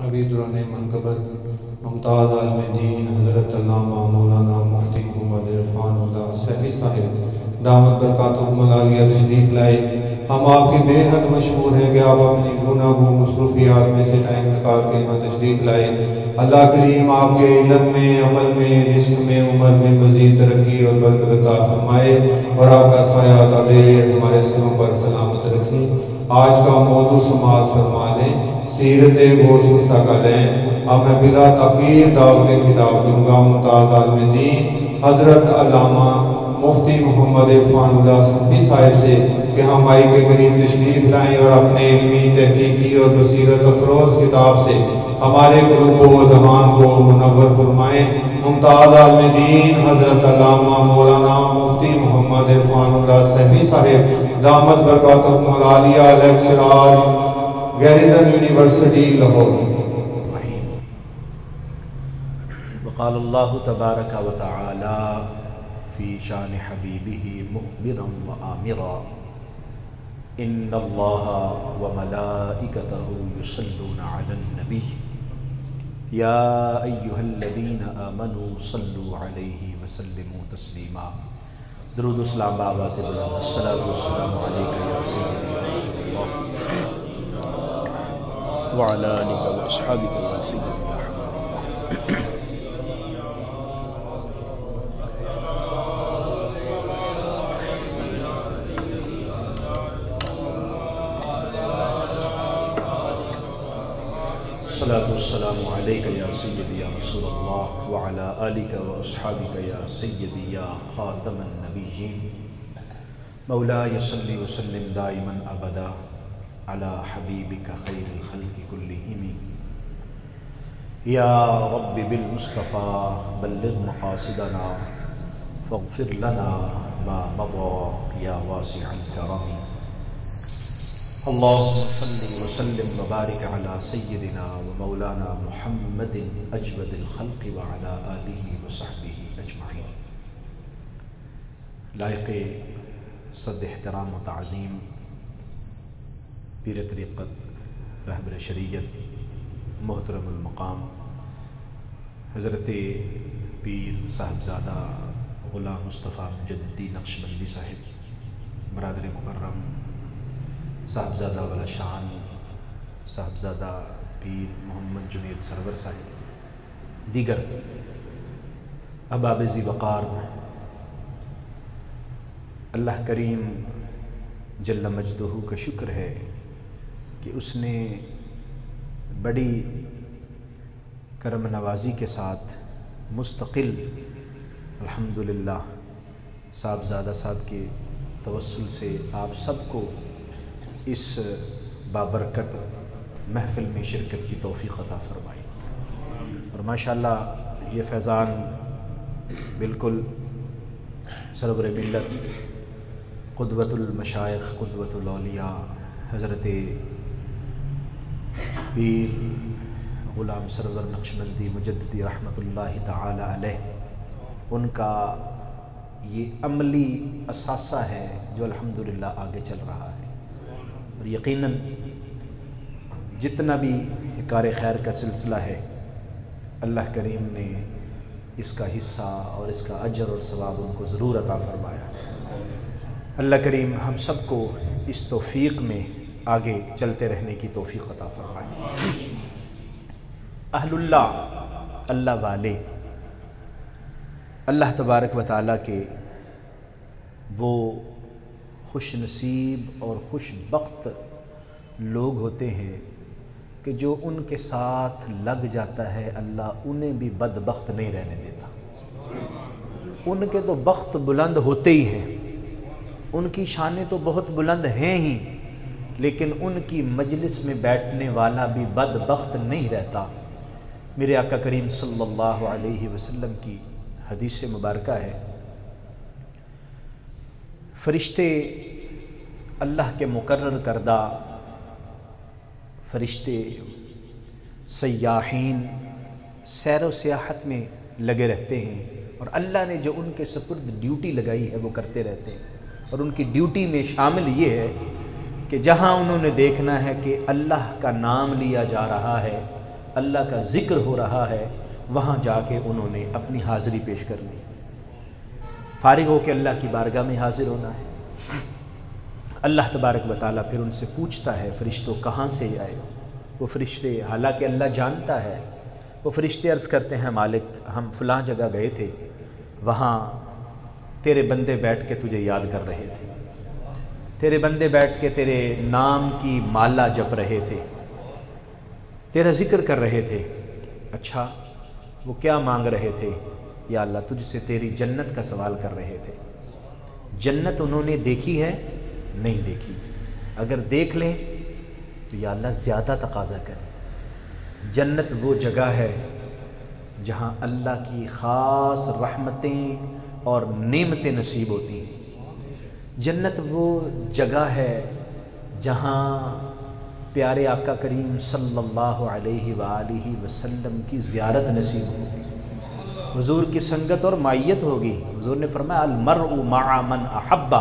ابھی دوران منقبت ممتاز عالم دین حضرت علامہ مولانا مفتی محمد عرفان اللہ سیفی صاحب دامت برکاتہم العالیہ تشریف لائے۔ ہم آپ کے بے حد مشہور ہیں کہ آپ اپنی گناہوں مصروفیات میں سے ٹائم نکال کے یہاں تشریف لائے۔ اللہ کریم آپ کے علم میں، عمل میں، رزق میں، عمر میں مزید ترقی اور برکت عطا فرمائے اور آپ کا سایہ عطا دے، ہمارے سروں پر سلامت رکھیں۔ آج کا موضوع سماعت فرما لیں، سیرت غوث ثقلین۔ اب میں بلا تاخیر دعوت خطاب دوں گا ممتاز عالم دین حضرت علامہ مفتی محمد عرفان اللہ سیفی صاحب سے کہ ہم مائی کے قریب تشریف لائیں اور اپنے علمی، تحقیقی اور بصیرت افروز کتاب سے ہمارے قلوب و ذہان کو منور فرمائیں۔ ممتاز عالم دین حضرت علامہ مولانا مفتی محمد عرفان اللہ سیفی صاحب دامت برکاتہم العالیہ لیکچرار گیریزن یونیورسٹی لاہور۔ وقال اللہ تبارک و تعالی فی شان حبیبہ مخبرا و آمرا ان اللہ و ملائکتہ یصلون علی النبی یا ایہا الذین آمنوا صلوا علیہ وسلموا تسلیما۔ درود و سلام بابا سے بلند، الصلاۃ والسلام علیکہ یا سیدی یا رسول اللہ وعلی آلک و اصحابک یا سیدی یا حبیب اللہ۔ الصلاۃ والسلام علیکہ یا سیدی یا رسول اللہ وعلی آلک و اصحابک یا سیدی یا خاتم النبیین۔ مولاي صلی وسلم دائما ابدا علی حبیبک خیر الخلق کلہم۔ یا رب بالمصطفیٰ بلغ مقاصدنا فاغفر لنا ما مضى یا واسع الکرم۔ اللہم صلی وسلم وبارک علی سیدنا و مولانا محمد اجود الخلق وعلی آلہ وصحبہ اجمعین۔ لائق صد احترام و تعظیم پیر طریقت رہبر شریعت محترم المقام حضرت پیر صاحبزادہ غلام مصطفیٰ مجددی نقشبندی صاحب، برادر مکرم صاحبزادہ والا شان صاحبزادہ پیر محمد جنید سرور صاحب، دیگر احباب ذی وقار، اللہ کریم جل مجدہ کا شکر ہے کہ اس نے بڑی کرم نوازی کے ساتھ مستقل الحمدللہ صاحبزادہ صاحب کے توسل سے آپ سب کو اس بابرکت محفل میں شرکت کی توفیق عطا فرمائی۔ اور ماشاءاللہ یہ فیضان بالکل سرور ملت قدوۃ المشائخ قدوۃ الاولیاء حضرت پیر غلام سرور نقشبندی مجددی رحمۃ اللہ تعالی علیہ، ان کا یہ عملی اثاثہ ہے جو الحمدللہ آگے چل رہا ہے۔ اور یقیناً جتنا بھی کار خیر کا سلسلہ ہے اللہ کریم نے اس کا حصہ اور اس کا اجر اور ثواب ان کو ضرور عطا فرمایا۔ اللہ کریم ہم سب کو اس توفیق میں آگے چلتے رہنے کی توفیق عطا فرمائے۔ اہل اللہ، اللہ والے، اللہ تبارک و تعالیٰ کے وہ خوش نصیب اور خوش بخت لوگ ہوتے ہیں کہ جو ان کے ساتھ لگ جاتا ہے اللہ انہیں بھی بدبخت نہیں رہنے دیتا۔ ان کے تو بخت بلند ہوتے ہی ہیں، ان کی شانیں تو بہت بلند ہیں ہی، لیکن ان کی مجلس میں بیٹھنے والا بھی بدبخت نہیں رہتا۔ میرے آقا کریم صلی اللہ علیہ وسلم کی حدیث مبارکہ ہے، فرشتے اللہ کے مقرر کردہ فرشتے سیاحین سیر و سیاحت میں لگے رہتے ہیں، اور اللہ نے جو ان کے سپرد ڈیوٹی لگائی ہے وہ کرتے رہتے ہیں۔ اور ان کی ڈیوٹی میں شامل یہ ہے کہ جہاں انہوں نے دیکھنا ہے کہ اللہ کا نام لیا جا رہا ہے اللہ کا ذکر ہو رہا ہے وہاں جا کے انہوں نے اپنی حاضری پیش کرنی، فارغ ہو کے اللہ کی بارگاہ میں حاضر ہونا ہے۔ اللہ تبارک و تعالیٰ پھر ان سے پوچھتا ہے فرشتوں کہاں سے آئے؟ وہ فرشتے حالانکہ اللہ جانتا ہے، وہ فرشتے عرض کرتے ہیں مالک ہم فلاں جگہ گئے تھے، وہاں تیرے بندے بیٹھ کے تجھے یاد کر رہے تھے، تیرے بندے بیٹھ کے تیرے نام کی مالا جپ رہے تھے، تیرا ذکر کر رہے تھے۔ اچھا وہ کیا مانگ رہے تھے؟ یا اللہ تجھ سے تیری جنت کا سوال کر رہے تھے۔ جنت انہوں نے دیکھی ہے؟ نہیں دیکھی، اگر دیکھ لیں تو یا اللہ زیادہ تقاضا کریں۔ جنت وہ جگہ ہے جہاں اللہ کی خاص رحمتیں اور نعمتیں نصیب ہوتی ہیں۔ جنت وہ جگہ ہے جہاں پیارے آقا کریم صلی اللہ علیہ وآلہ وسلم کی زیارت نصیب ہوگی، حضور کی سنگت اور معیت ہوگی۔ حضور نے فرمایا المرء مع من احب،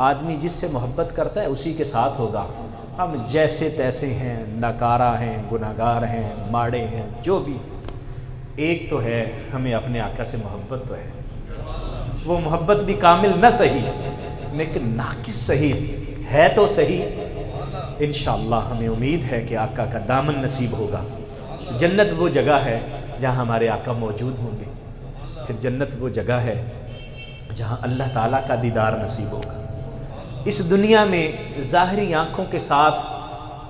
آدمی جس سے محبت کرتا ہے اسی کے ساتھ ہوگا۔ ہم جیسے تیسے ہیں، ناکارہ ہیں، گناہگار ہیں، ماڑے ہیں، جو بھی، ایک تو ہے ہمیں اپنے آقا سے محبت تو ہے، وہ محبت بھی کامل نہ صحیح لیکن ناقص صحیح ہے تو صحیح۔ انشاءاللہ ہمیں امید ہے کہ آقا کا دامن نصیب ہوگا۔ جنت وہ جگہ ہے جہاں ہمارے آقا موجود ہوں گے، پھر جنت وہ جگہ ہے جہاں اللہ تعالیٰ کا دیدار نصیب ہوگا۔ اس دنیا میں ظاہری آنکھوں کے ساتھ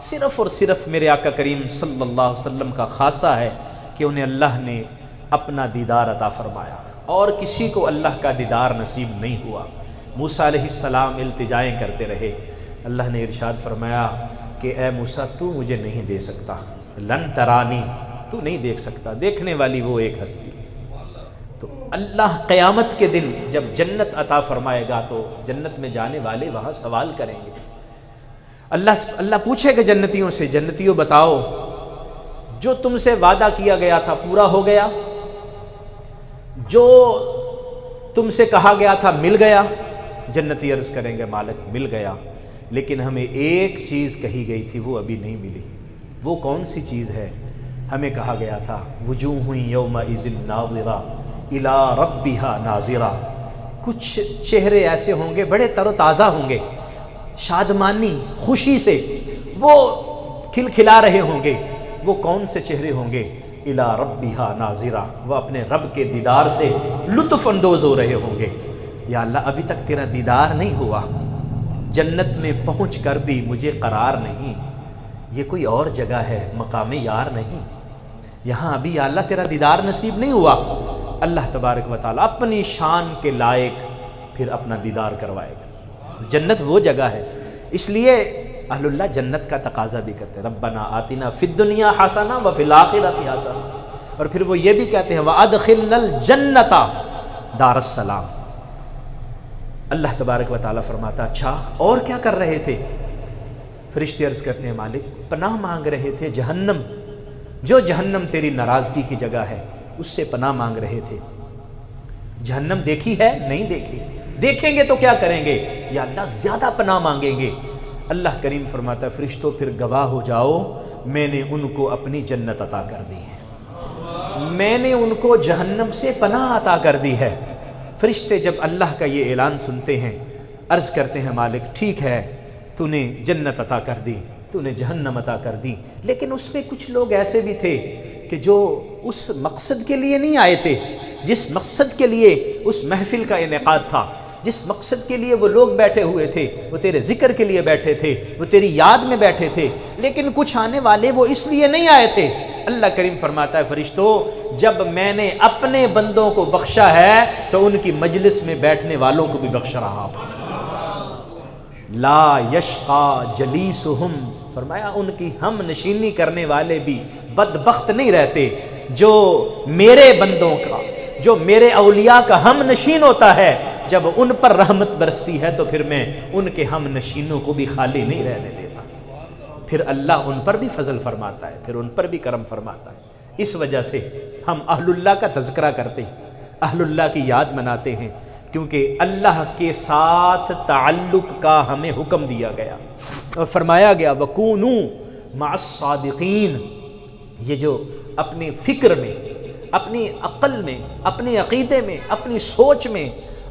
صرف اور صرف میرے آقا کریم صلی اللہ علیہ وسلم کا خاصہ ہے کہ انہیں اللہ نے اپنا دیدار عطا فرمایا، اور کسی کو اللہ کا دیدار نصیب نہیں ہوا۔ موسیٰ علیہ السلام التجائیں کرتے رہے، اللہ نے ارشاد فرمایا کہ اے موسیٰ تو مجھے نہیں دے سکتا، لن ترانی، تو نہیں دیکھ سکتا، دیکھنے والی وہ ایک ہستی۔ تو اللہ قیامت کے دن جب جنت عطا فرمائے گا تو جنت میں جانے والے وہاں سوال کریں گے، اللہ پوچھے گا جنتیوں سے، جنتیوں بتاؤ جو تم سے وعدہ کیا گیا تھا پورا ہو گیا؟ جو تم سے کہا گیا تھا مل گیا؟ جنتی عرض کریں گے مالک مل گیا، لیکن ہمیں ایک چیز کہی گئی تھی وہ ابھی نہیں ملی۔ وہ کون سی چیز ہے؟ ہمیں کہا گیا تھا وجوہ یومئذ ناظرہ الی ربہا ناظرہ، کچھ چہرے ایسے ہوں گے بڑے تر و تازہ ہوں گے، شادمانی خوشی سے وہ کھلکھلا رہے ہوں گے۔ وہ کون سے چہرے ہوں گے؟ الی ربہا ناظرہ، وہ اپنے رب کے دیدار سے لطف اندوز ہو رہے ہوں گے۔ یا اللہ ابھی تک تیرا دیدار نہیں ہوا، جنت میں پہنچ کر بھی مجھے قرار نہیں، یہ کوئی اور جگہ ہے، مقام یار نہیں، یہاں ابھی یا اللہ تیرا دیدار نصیب نہیں ہوا۔ اللہ تبارک و تعالیٰ اپنی شان کے لائق پھر اپنا دیدار کروائے گا۔ جنت وہ جگہ ہے، اس لیے اہل اللہ جنت کا تقاضا بھی کرتے ہیں، ربنا آتنا فی الدنیا حسنہ وفی الآخرۃ حسنہ، اور پھر وہ یہ بھی کہتے ہیں وادخلنا الجنۃ دار السلام۔ اللہ تبارک و تعالیٰ فرماتا اچھا اور کیا کر رہے تھے؟ فرشتے عرض کرتے ہیں مالک پناہ مانگ رہے تھے جہنم، جو جہنم تیری ناراضگی کی جگہ ہے اس سے پناہ مانگ رہے تھے۔ جہنم دیکھی ہے؟ نہیں دیکھی، دیکھیں گے تو کیا کریں گے؟ یا اللہ زیادہ پناہ مانگیں گے۔ اللہ کریم فرماتا ہے فرشتوں پھر گواہ ہو جاؤ، میں نے ان کو اپنی جنت عطا کر دی ہے، میں نے ان کو جہنم سے پناہ عطا کر دی ہے۔ فرشتے جب اللہ کا یہ اعلان سنتے ہیں عرض کرتے ہیں مالک ٹھیک ہے تو نے جنت عطا کر دی، تو نے جہنم عطا کر دی، لیکن اس میں کچھ لوگ ایسے بھی تھے کہ جو اس مقصد کے لیے نہیں آئے تھے، جس مقصد کے لیے اس محفل کا انعقاد تھا، جس مقصد کے لیے وہ لوگ بیٹھے ہوئے تھے، وہ تیرے ذکر کے لیے بیٹھے تھے، وہ تیری یاد میں بیٹھے تھے، لیکن کچھ آنے والے وہ اس لیے نہیں آئے تھے۔ اللہ کریم فرماتا ہے فرشتوں جب میں نے اپنے بندوں کو بخشا ہے تو ان کی مجلس میں بیٹھنے والوں کو بھی بخش رہا ہوں۔ لا یشقا جلیسہم، فرمایا ان کی ہم نشینی کرنے والے بھی بدبخت نہیں رہتے۔ جو میرے بندوں کا، جو میرے اولیاء کا ہم نشین ہوتا ہے، جب ان پر رحمت برستی ہے تو پھر میں ان کے ہم نشینوں کو بھی خالی نہیں رہنے دیتا، پھر اللہ ان پر بھی فضل فرماتا ہے، پھر ان پر بھی کرم فرماتا ہے۔ اس وجہ سے ہم اہل اللہ کا تذکرہ کرتے ہیں، اہل اللہ کی یاد مناتے ہیں، کیونکہ اللہ کے ساتھ تعلق کا ہمیں حکم دیا گیا اور فرمایا گیا وَكُونُوا مَعَ الصَّادِقِينَ، یہ جو اپنی فکر میں، اپنی عقل میں، اپنے عقیدے میں، اپنی سوچ میں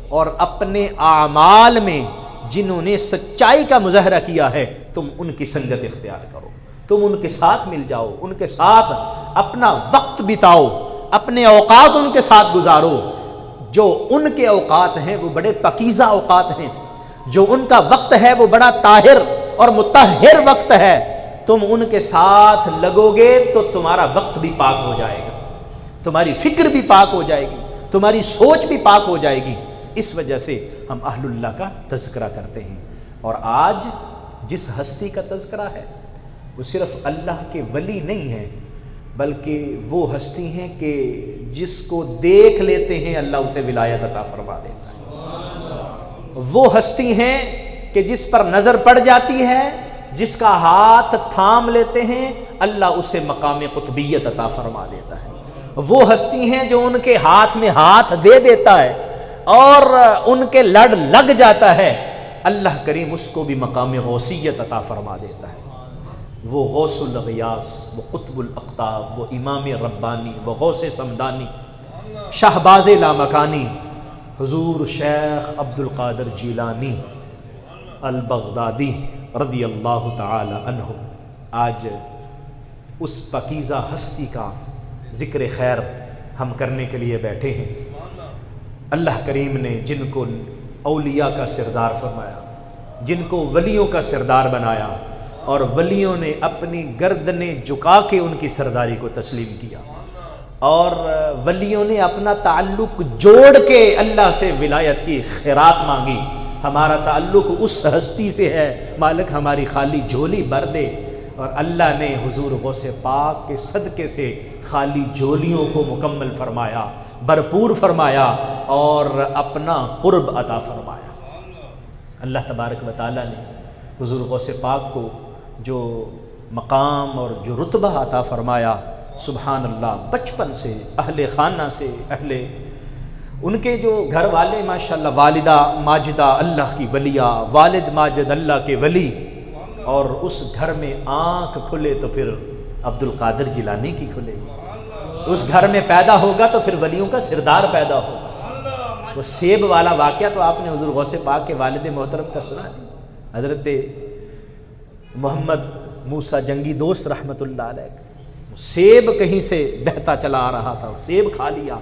اور اپنے اعمال میں جنہوں نے سچائی کا مظاہرہ کیا ہے، تم ان کی سنگت اختیار کرو، تم ان کے ساتھ مل جاؤ، ان کے ساتھ اپنا وقت بتاؤ، اپنے اوقات ان کے ساتھ گزارو۔ جو ان کے اوقات ہیں وہ بڑے پاکیزہ اوقات ہیں، جو ان کا وقت ہے وہ بڑا طاہر اور مطہر وقت ہے۔ تم ان کے ساتھ لگو گے تو تمہارا وقت بھی پاک ہو جائے گا، تمہاری فکر بھی پاک ہو جائے گی، تمہاری سوچ بھی پاک ہو جائے گی۔ اس وجہ سے ہم اہل اللہ کا تذکرہ کرتے ہیں۔ اور آج جس ہستی کا تذکرہ ہے وہ صرف اللہ کے ولی نہیں ہیں، بلکہ وہ ہستی ہیں کہ جس کو دیکھ لیتے ہیں اللہ اسے ولایت عطا فرما دیتا ہے۔ وہ ہستی ہیں کہ جس پر نظر پڑ جاتی ہے، جس کا ہاتھ تھام لیتے ہیں اللہ اسے مقام قطبیت عطا فرما دیتا ہے۔ وہ ہستی ہیں جو ان کے ہاتھ میں ہاتھ دے دیتا ہے اور ان کے لڑ لگ جاتا ہے، اللہ کریم اس کو بھی مقام غوثیت عطا فرما دیتا ہے۔ وہ غوث الغیاث، وہ قطب الاقطاب، وہ امام ربانی، وہ غوث سمدانی، شہباز لامکانی، حضور شیخ عبد القادر جیلانی البغدادی رضی اللہ تعالی عنہ۔ آج اس پاکیزہ ہستی کا ذکر خیر ہم کرنے کے لیے بیٹھے ہیں۔ اللہ کریم نے جن کو اولیاء کا سردار فرمایا، جن کو ولیوں کا سردار بنایا، اور ولیوں نے اپنی گردنیں جھکا کے ان کی سرداری کو تسلیم کیا، اور ولیوں نے اپنا تعلق جوڑ کے اللہ سے ولایت کی خیرات مانگی۔ ہمارا تعلق اس ہستی سے ہے، مالک ہماری خالی جھولی بھر دے، اور اللہ نے حضور غوث پاک کے صدقے سے خالی جھولیوں کو مکمل فرمایا، بھرپور فرمایا اور اپنا قرب عطا فرمایا۔ اللہ تبارک و تعالیٰ نے حضور غوث پاک کو جو مقام اور جو رتبہ عطا فرمایا، سبحان اللہ، بچپن سے اہل خانہ سے ان کے جو گھر والے ماشاءاللہ، والدہ ماجدہ اللہ کی ولیہ، والد ماجد اللہ کے ولی، اور اس گھر میں آنکھ کھلے تو پھر عبد القادر جیلانی کی کھلے گی، اس گھر میں پیدا ہوگا تو پھر ولیوں کا سردار پیدا ہوگا۔ وہ سیب والا واقعہ تو آپ نے حضور غوث پاک کے والد محترم کا سنا جی، حضرت محمد موسیٰ جنگی دوست رحمت اللہ علیہ، سیب کہیں سے بہتا چلا آ رہا تھا، سیب کھا لیا،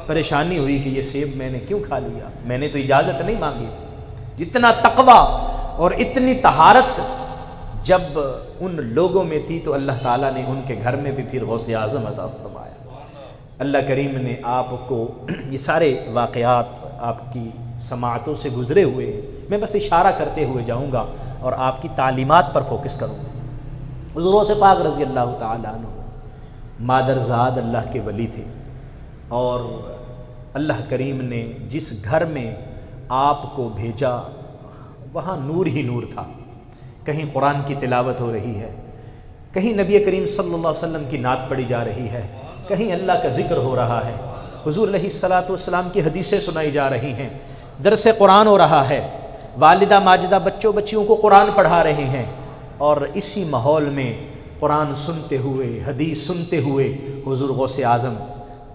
پریشانی ہوئی کہ یہ سیب میں نے کیوں کھا لیا، میں نے تو اجازت نہیں مانگی۔ جتنا تقویٰ اور اتنی طہارت جب ان لوگوں میں تھی تو اللہ تعالیٰ نے ان کے گھر میں بھی پھر غوث اعظم عطا فرمایا۔ اللہ کریم نے آپ کو یہ سارے واقعات آپ کی سماعتوں سے گزرے ہوئے ہیں، میں بس اشارہ کرتے ہوئے جاؤں گا اور آپ کی تعلیمات پر فوکس کروں گا۔ حضور غوث پاک رضی اللہ تعالیٰ عنہ مادرزاد اللہ کے ولی تھے، اور اللہ کریم نے جس گھر میں آپ کو بھیجا وہاں نور ہی نور تھا۔ کہیں قرآن کی تلاوت ہو رہی ہے، کہیں نبی کریم صلی اللہ علیہ وسلم کی نعت پڑھی جا رہی ہے، کہیں اللہ کا ذکر ہو رہا ہے، حضور علیہ الصلاۃ والسلام کی حدیثیں سنائی جا رہی ہیں، درس قرآن ہو رہا ہے، والدہ ماجدہ بچیوں کو قرآن پڑھا رہے ہیں، اور اسی ماحول میں قرآن سنتے ہوئے، حدیث سنتے ہوئے حضور غوث اعظم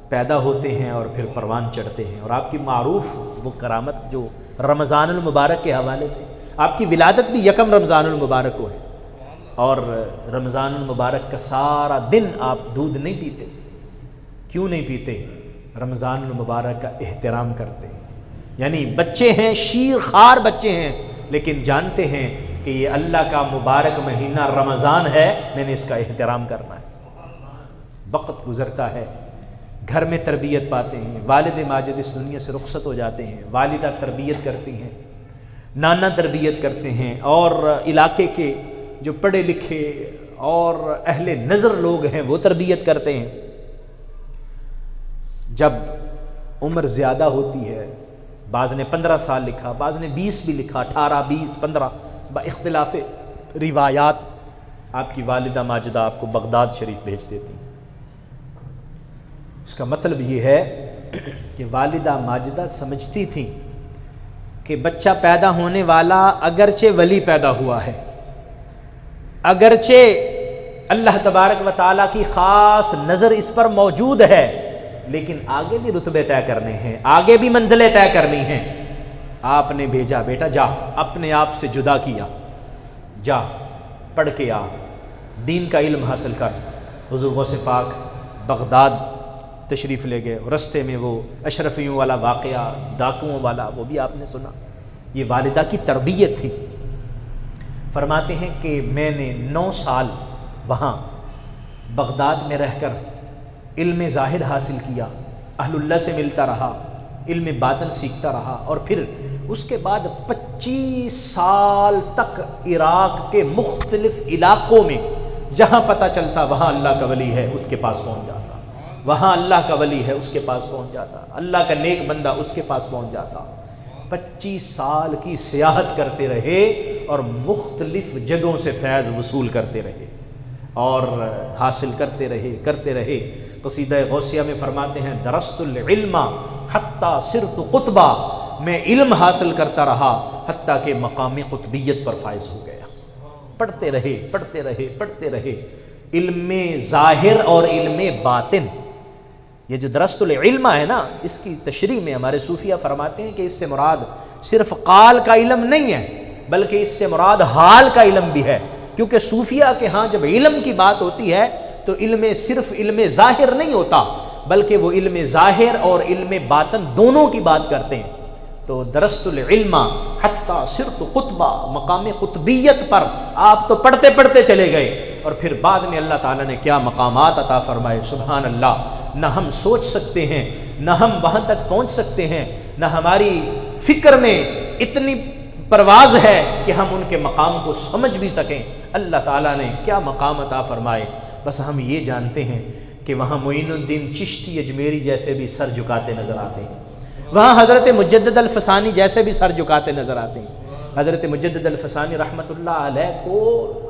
پیدا ہوتے ہیں اور پھر پروان چڑھتے ہیں۔ اور آپ کی معروف وہ کرامت جو رمضان المبارک کے حوالے سے، آپ کی ولادت بھی یکم رمضان المبارک کو ہے، اور رمضان المبارک کا سارا دن آپ دودھ نہیں پیتے۔ کیوں نہیں پیتے؟ رمضان المبارک کا احترام کرتے ہیں، یعنی بچے ہیں، شیر خار بچے ہیں، لیکن جانتے ہیں کہ یہ اللہ کا مبارک مہینہ رمضان ہے، میں نے اس کا احترام کرنا ہے۔ وقت گزرتا ہے، گھر میں تربیت پاتے ہیں، والد ماجد اس دنیا سے رخصت ہو جاتے ہیں، والدہ تربیت کرتی ہیں، نانا تربیت کرتے ہیں، اور علاقے کے جو پڑھے لکھے اور اہل نظر لوگ ہیں وہ تربیت کرتے ہیں۔ جب عمر زیادہ ہوتی ہے، بعض نے 15 سال لکھا، بعض نے 20 بھی لکھا، 18 20 15 باختلاف روایات، آپ کی والدہ ماجدہ آپ کو بغداد شریف بھیج دیتی ہیں۔ اس کا مطلب یہ ہے کہ والدہ ماجدہ سمجھتی تھیں کہ بچہ پیدا ہونے والا اگرچہ ولی پیدا ہوا ہے، اگرچہ اللہ تبارک و تعالیٰ کی خاص نظر اس پر موجود ہے، لیکن آگے بھی رتبے طے کرنے ہیں، آگے بھی منزلیں طے کرنی ہیں۔ آپ نے بھیجا بیٹا جا، اپنے آپ سے جدا کیا، جا پڑھ کے آ، دین کا علم حاصل کر۔ حضور غوث پاک بغداد تشریف لے گئے، رستے میں وہ اشرفیوں والا واقعہ، ڈاکوؤں والا، وہ بھی آپ نے سنا۔ یہ والدہ کی تربیت تھی۔ فرماتے ہیں کہ میں نے 9 سال وہاں بغداد میں رہ کر علم ظاہر حاصل کیا، اہل اللہ سے ملتا رہا، علم باطن سیکھتا رہا، اور پھر اس کے بعد 25 سال تک عراق کے مختلف علاقوں میں جہاں پتہ چلتا وہاں اللہ کا ولی ہے اس کے پاس پہنچ جاتا، وہاں اللہ کا ولی ہے اس کے پاس پہنچ جاتا، اللہ کا نیک بندہ اس کے پاس پہنچ جاتا۔ 25 سال کی سیاحت کرتے رہے اور مختلف جگہوں سے فیض وصول کرتے رہے اور حاصل کرتے رہے۔ قصیدہ غوثیہ میں فرماتے ہیں درست العلم حتی صرت قطبا، میں علم حاصل کرتا رہا حتیٰ کہ مقام قطبیت پر فائز ہو گیا۔ پڑھتے رہے علم ظاہر اور علم باطن۔ یہ جو درست العلم ہے نا، اس کی تشریح میں ہمارے صوفیہ فرماتے ہیں کہ اس سے مراد صرف قال کا علم نہیں ہے، بلکہ اس سے مراد حال کا علم بھی ہے، کیونکہ صوفیہ کے ہاں جب علم کی بات ہوتی ہے تو علم صرف علم ظاہر نہیں ہوتا، بلکہ وہ علم ظاہر اور علم باطن دونوں کی بات کرتے ہیں۔ تو درست العلم حتی صرت قطبہ، مقام قطبیت پر آپ تو پڑھتے چلے گئے، اور پھر بعد میں اللہ تعالیٰ نے کیا مقامات عطا فرمائے، سبحان اللہ، نہ ہم سوچ سکتے ہیں، نہ ہم وہاں تک پہنچ سکتے ہیں، نہ ہماری فکر میں اتنی پرواز ہے کہ ہم ان کے مقام کو سمجھ بھی سکیں۔ اللہ تعالیٰ نے کیا مقام عطا فرمائے، بس ہم یہ جانتے ہیں کہ وہاں معین الدین چشتی اجمیری جیسے بھی سر جھکاتے نظر آتے ہیں، وہاں حضرت مجدد الفسانی جیسے بھی سر جھکاتے نظر آتے ہیں۔ حضرت مجدد الفسانی رحمۃ اللہ علیہ کو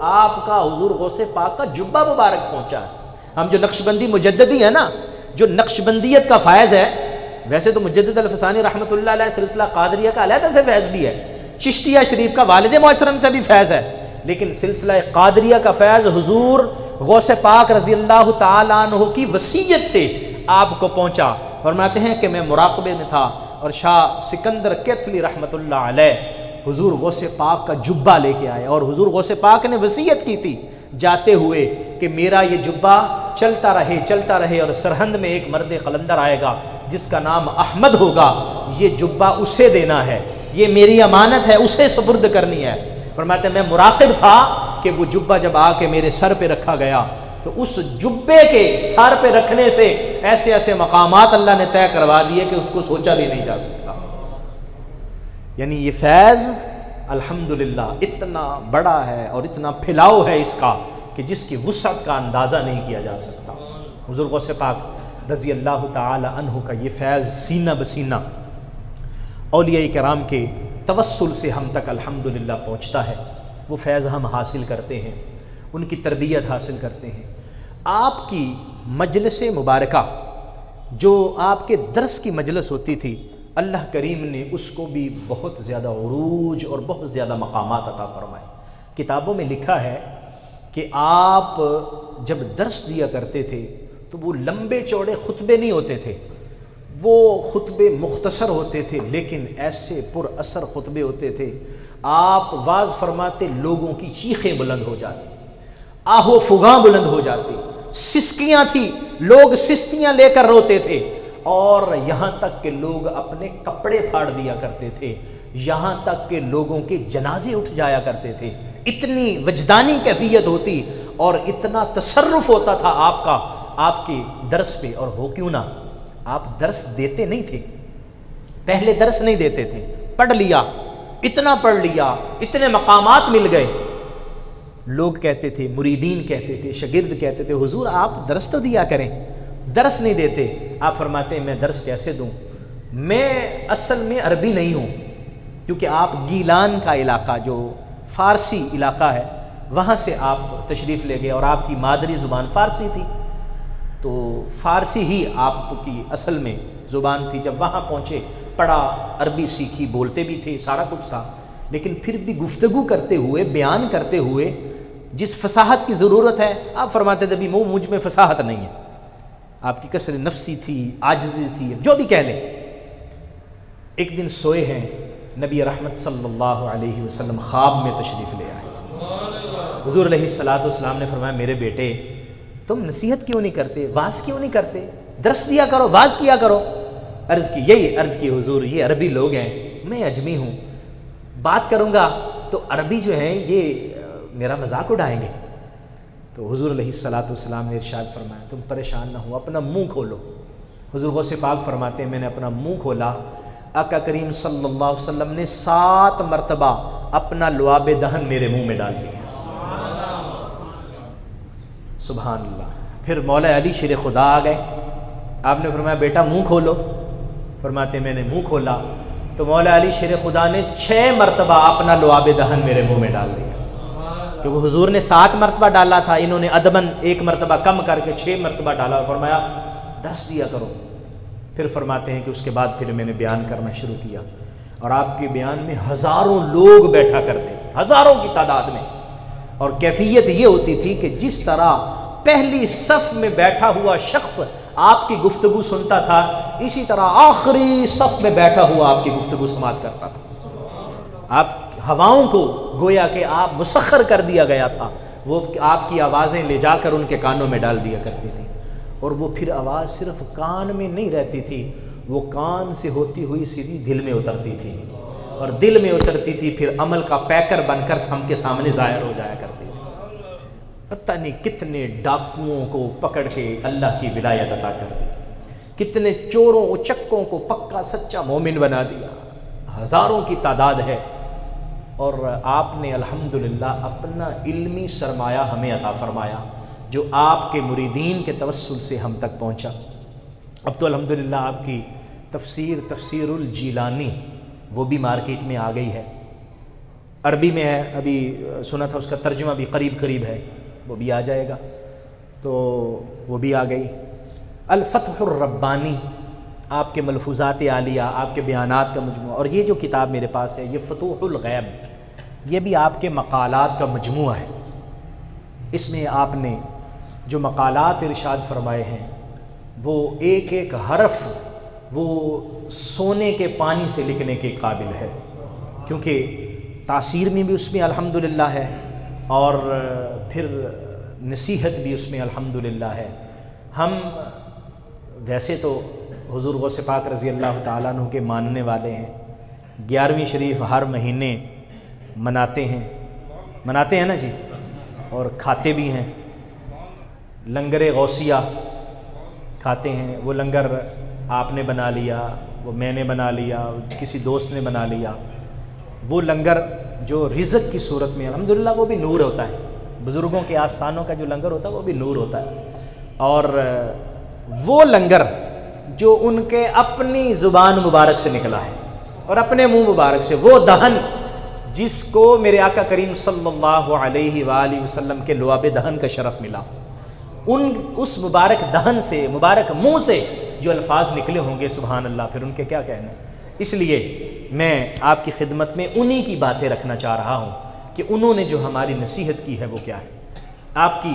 آپ کا حضور غوث پاک کا جبہ مبارک پہنچا ہے۔ ہم جو نقشبندی مجددی ہیں نا، جو نقشبندیت کا فیض ہے، ویسے تو مجدد الفسانی رحمۃ اللہ علیہ سلسلہ قادریہ کا علیحدہ سے فیض بھی ہے، چشتیہ شریف کا والد محترم سے بھی فیض ہے، لیکن سلسلہ قادریہ کا فیض حضور غوث پاک رضی اللہ تعالیٰ عنہ کی وصیت سے آپ کو پہنچا۔ فرماتے ہیں کہ میں مراقبے میں تھا اور شاہ سکندر کیتھلی رحمۃ اللہ علیہ حضور غوث پاک کا جبہ لے کے آئے، اور حضور غوث پاک نے وصیت کی تھی جاتے ہوئے کہ میرا یہ جبہ چلتا رہے اور سرہند میں ایک مرد قلندر آئے گا جس کا نام احمد ہوگا، یہ جبہ اسے دینا ہے، یہ میری امانت ہے، اسے سپرد کرنی ہے۔ فرماتے ہیں میں مراقب تھا کہ وہ جبہ جب آ کے میرے سر پہ رکھا گیا تو اس جبے کے سر پہ رکھنے سے ایسے مقامات اللہ نے طے کروا دیے کہ اس کو سوچا بھی نہیں جا سکتا۔ یعنی یہ فیض الحمدللہ اتنا بڑا ہے اور اتنا پھیلاؤ ہے اس کا کہ جس کی وسعت کا اندازہ نہیں کیا جا سکتا۔ حضور غوث پاک رضی اللہ تعالی عنہ کا یہ فیض سینہ بسینہ اولیاء کرام کے توسل سے ہم تک الحمدللہ پہنچتا ہے۔ وہ فیض ہم حاصل کرتے ہیں، ان کی تربیت حاصل کرتے ہیں۔ آپ کی مجلس مبارکہ جو آپ کے درس کی مجلس ہوتی تھی، اللہ کریم نے اس کو بھی بہت زیادہ عروج اور بہت زیادہ مقامات عطا فرمائے۔ کتابوں میں لکھا ہے کہ آپ جب درس دیا کرتے تھے تو وہ لمبے چوڑے خطبے نہیں ہوتے تھے، وہ خطبے مختصر ہوتے تھے، لیکن ایسے پر اثر خطبے ہوتے تھے۔ آپ واعظ فرماتے، لوگوں کی چیخیں بلند ہو جاتی، آہو فغاں بلند ہو جاتی، سسکیاں تھیں، لوگ سستیاں لے کر روتے تھے، اور یہاں تک کہ لوگ اپنے کپڑے پھاڑ دیا کرتے تھے، یہاں تک کہ لوگوں کے جنازے اٹھ جایا کرتے تھے۔ اتنی وجدانی کیفیت ہوتی اور اتنا تصرف ہوتا تھا آپ کا آپ کے درس پہ، اور ہو کیوں نہ آپ درس دیتے نہیں تھے، پہلے درس نہیں دیتے تھے، پڑھ لیا، اتنا پڑھ لیا، اتنے مقامات مل گئے، لوگ کہتے تھے، مریدین کہتے تھے، شاگرد کہتے تھے حضور آپ درس تو دیا کریں، درس نہیں دیتے۔ آپ فرماتے ہیں میں درس کیسے دوں، میں اصل میں عربی نہیں ہوں، کیونکہ آپ گیلان کا علاقہ جو فارسی علاقہ ہے وہاں سے آپ تشریف لے گئے، اور آپ کی مادری زبان فارسی تھی، تو فارسی ہی آپ کی اصل میں زبان تھی۔ جب وہاں پہنچے، پڑھا، عربی سیکھی، بولتے بھی تھے، سارا کچھ تھا، لیکن پھر بھی گفتگو کرتے ہوئے، بیان کرتے ہوئے جس فصاحت کی ضرورت ہے آپ فرماتے تھے بھی مجھ میں فصاحت نہیں ہے، آپ کی کثرت نفسی تھی، عاجزی تھی، جو بھی کہہ لیں۔ ایک دن سوئے ہیں، نبی رحمت صلی اللہ علیہ وسلم خواب میں تشریف لے آئے۔ حضور علیہ الصلوۃ نے فرمایا میرے بیٹے تم نصیحت کیوں نہیں کرتے، واز کیوں نہیں کرتے، درس دیا کرو، واز کیا کرو۔ عرض کی حضور یہ عربی لوگ ہیں، میں اجمی ہوں، بات کروں گا تو عربی جو ہیں یہ میرا مذاق اڑائیں گے۔ تو حضور علیہ الصلوۃ نے ارشاد فرمایا تم پریشان نہ ہو، اپنا منہ کھولو۔ حضور غوث پاک فرماتے ہیں میں نے اپنا منہ کھولا، آقا کریم صلی اللہ علیہ وسلم نے 7 مرتبہ اپنا لعاب دہن میرے منہ میں ڈال دیا۔ سبحان اللہ۔ پھر مولا علی شیر خدا آ گئے، آپ نے فرمایا بیٹا منہ کھولو، فرماتے میں نے منہ کھولا تو مولا علی شیر خدا نے 6 مرتبہ اپنا لعاب دہن میرے منہ میں ڈال دیا، کیونکہ حضور نے 7 مرتبہ ڈالا تھا، انہوں نے ادباً 1 مرتبہ کم کر کے 6 مرتبہ ڈالا، فرمایا درس دیا کرو۔ پھر فرماتے ہیں کہ اس کے بعد پھر میں نے بیان کرنا شروع کیا، اور آپ کے بیان میں ہزاروں لوگ بیٹھا کرتے تھے، ہزاروں کی تعداد میں، اور کیفیت یہ ہوتی تھی کہ جس طرح پہلی صف میں بیٹھا ہوا شخص آپ کی گفتگو سنتا تھا، اسی طرح آخری صف میں بیٹھا ہوا آپ کی گفتگو سماعت کرتا تھا۔ آپ ہواؤں کو گویا کہ آپ مسخر کر دیا گیا تھا، وہ آپ کی آوازیں لے جا کر ان کے کانوں میں ڈال دیا کرتی تھی، اور وہ پھر آواز صرف کان میں نہیں رہتی تھی، وہ کان سے ہوتی ہوئی سیدھی دل میں اترتی تھی، اور دل میں اترتی تھی پھر عمل کا پیکر بن کر ہم کے سامنے ظاہر ہو جایا کرتی تھی۔ پتہ نہیں کتنے ڈاکوؤں کو پکڑ کے اللہ کی ولایت عطا کر دی، کتنے چوروں اچکوں کو پکا سچا مومن بنا دیا، ہزاروں کی تعداد ہے، اور آپ نے الحمدللہ اپنا علمی سرمایہ ہمیں عطا فرمایا جو آپ کے مریدین کے توسل سے ہم تک پہنچا۔ اب تو الحمدللہ آپ کی تفسیر الجیلانی وہ بھی مارکیٹ میں آ گئی ہے، عربی میں ہے، ابھی سنا تھا اس کا ترجمہ بھی قریب ہے، وہ بھی آ جائے گا، تو وہ بھی آ گئی۔ الفتح الربانی آپ کے ملفوظات عالیہ، آپ کے بیانات کا مجموعہ، اور یہ جو کتاب میرے پاس ہے یہ فتوح الغیب، یہ بھی آپ کے مقالات کا مجموعہ ہے۔ اس میں آپ نے جو مقالات ارشاد فرمائے ہیں وہ ایک ایک حرف وہ سونے کے پانی سے لکھنے کے قابل ہے، کیونکہ تاثیر میں بھی اس میں الحمدللہ ہے، اور پھر نصیحت بھی اس میں الحمدللہ ہے۔ ہم ویسے تو حضور غوث پاک رضی اللہ تعالیٰ عنہ کے ماننے والے ہیں، 11ویں شریف ہر مہینے مناتے ہیں نا جی، اور کھاتے بھی ہیں، لنگر غوثیہ کھاتے ہیں، وہ لنگر آپ نے بنا لیا، وہ میں نے بنا لیا، کسی دوست نے بنا لیا، وہ لنگر جو رزق کی صورت میں الحمدللہ وہ بھی نور ہوتا ہے، بزرگوں کے آستانوں کا جو لنگر ہوتا ہے وہ بھی نور ہوتا ہے، اور وہ لنگر جو ان کے اپنی زبان مبارک سے نکلا ہے اور اپنے منہ مبارک سے، وہ دہن جس کو میرے آقا کریم صلی اللہ علیہ وآلہ وسلم کے لعاب دہن کا شرف ملا، اس مبارک دہن سے، مبارک منہ سے جو الفاظ نکلے ہوں گے سبحان اللہ، پھر ان کے کیا کہنا۔ اس لیے میں آپ کی خدمت میں انہی کی باتیں رکھنا چاہ رہا ہوں کہ انہوں نے جو ہماری نصیحت کی ہے وہ کیا ہے۔ آپ کی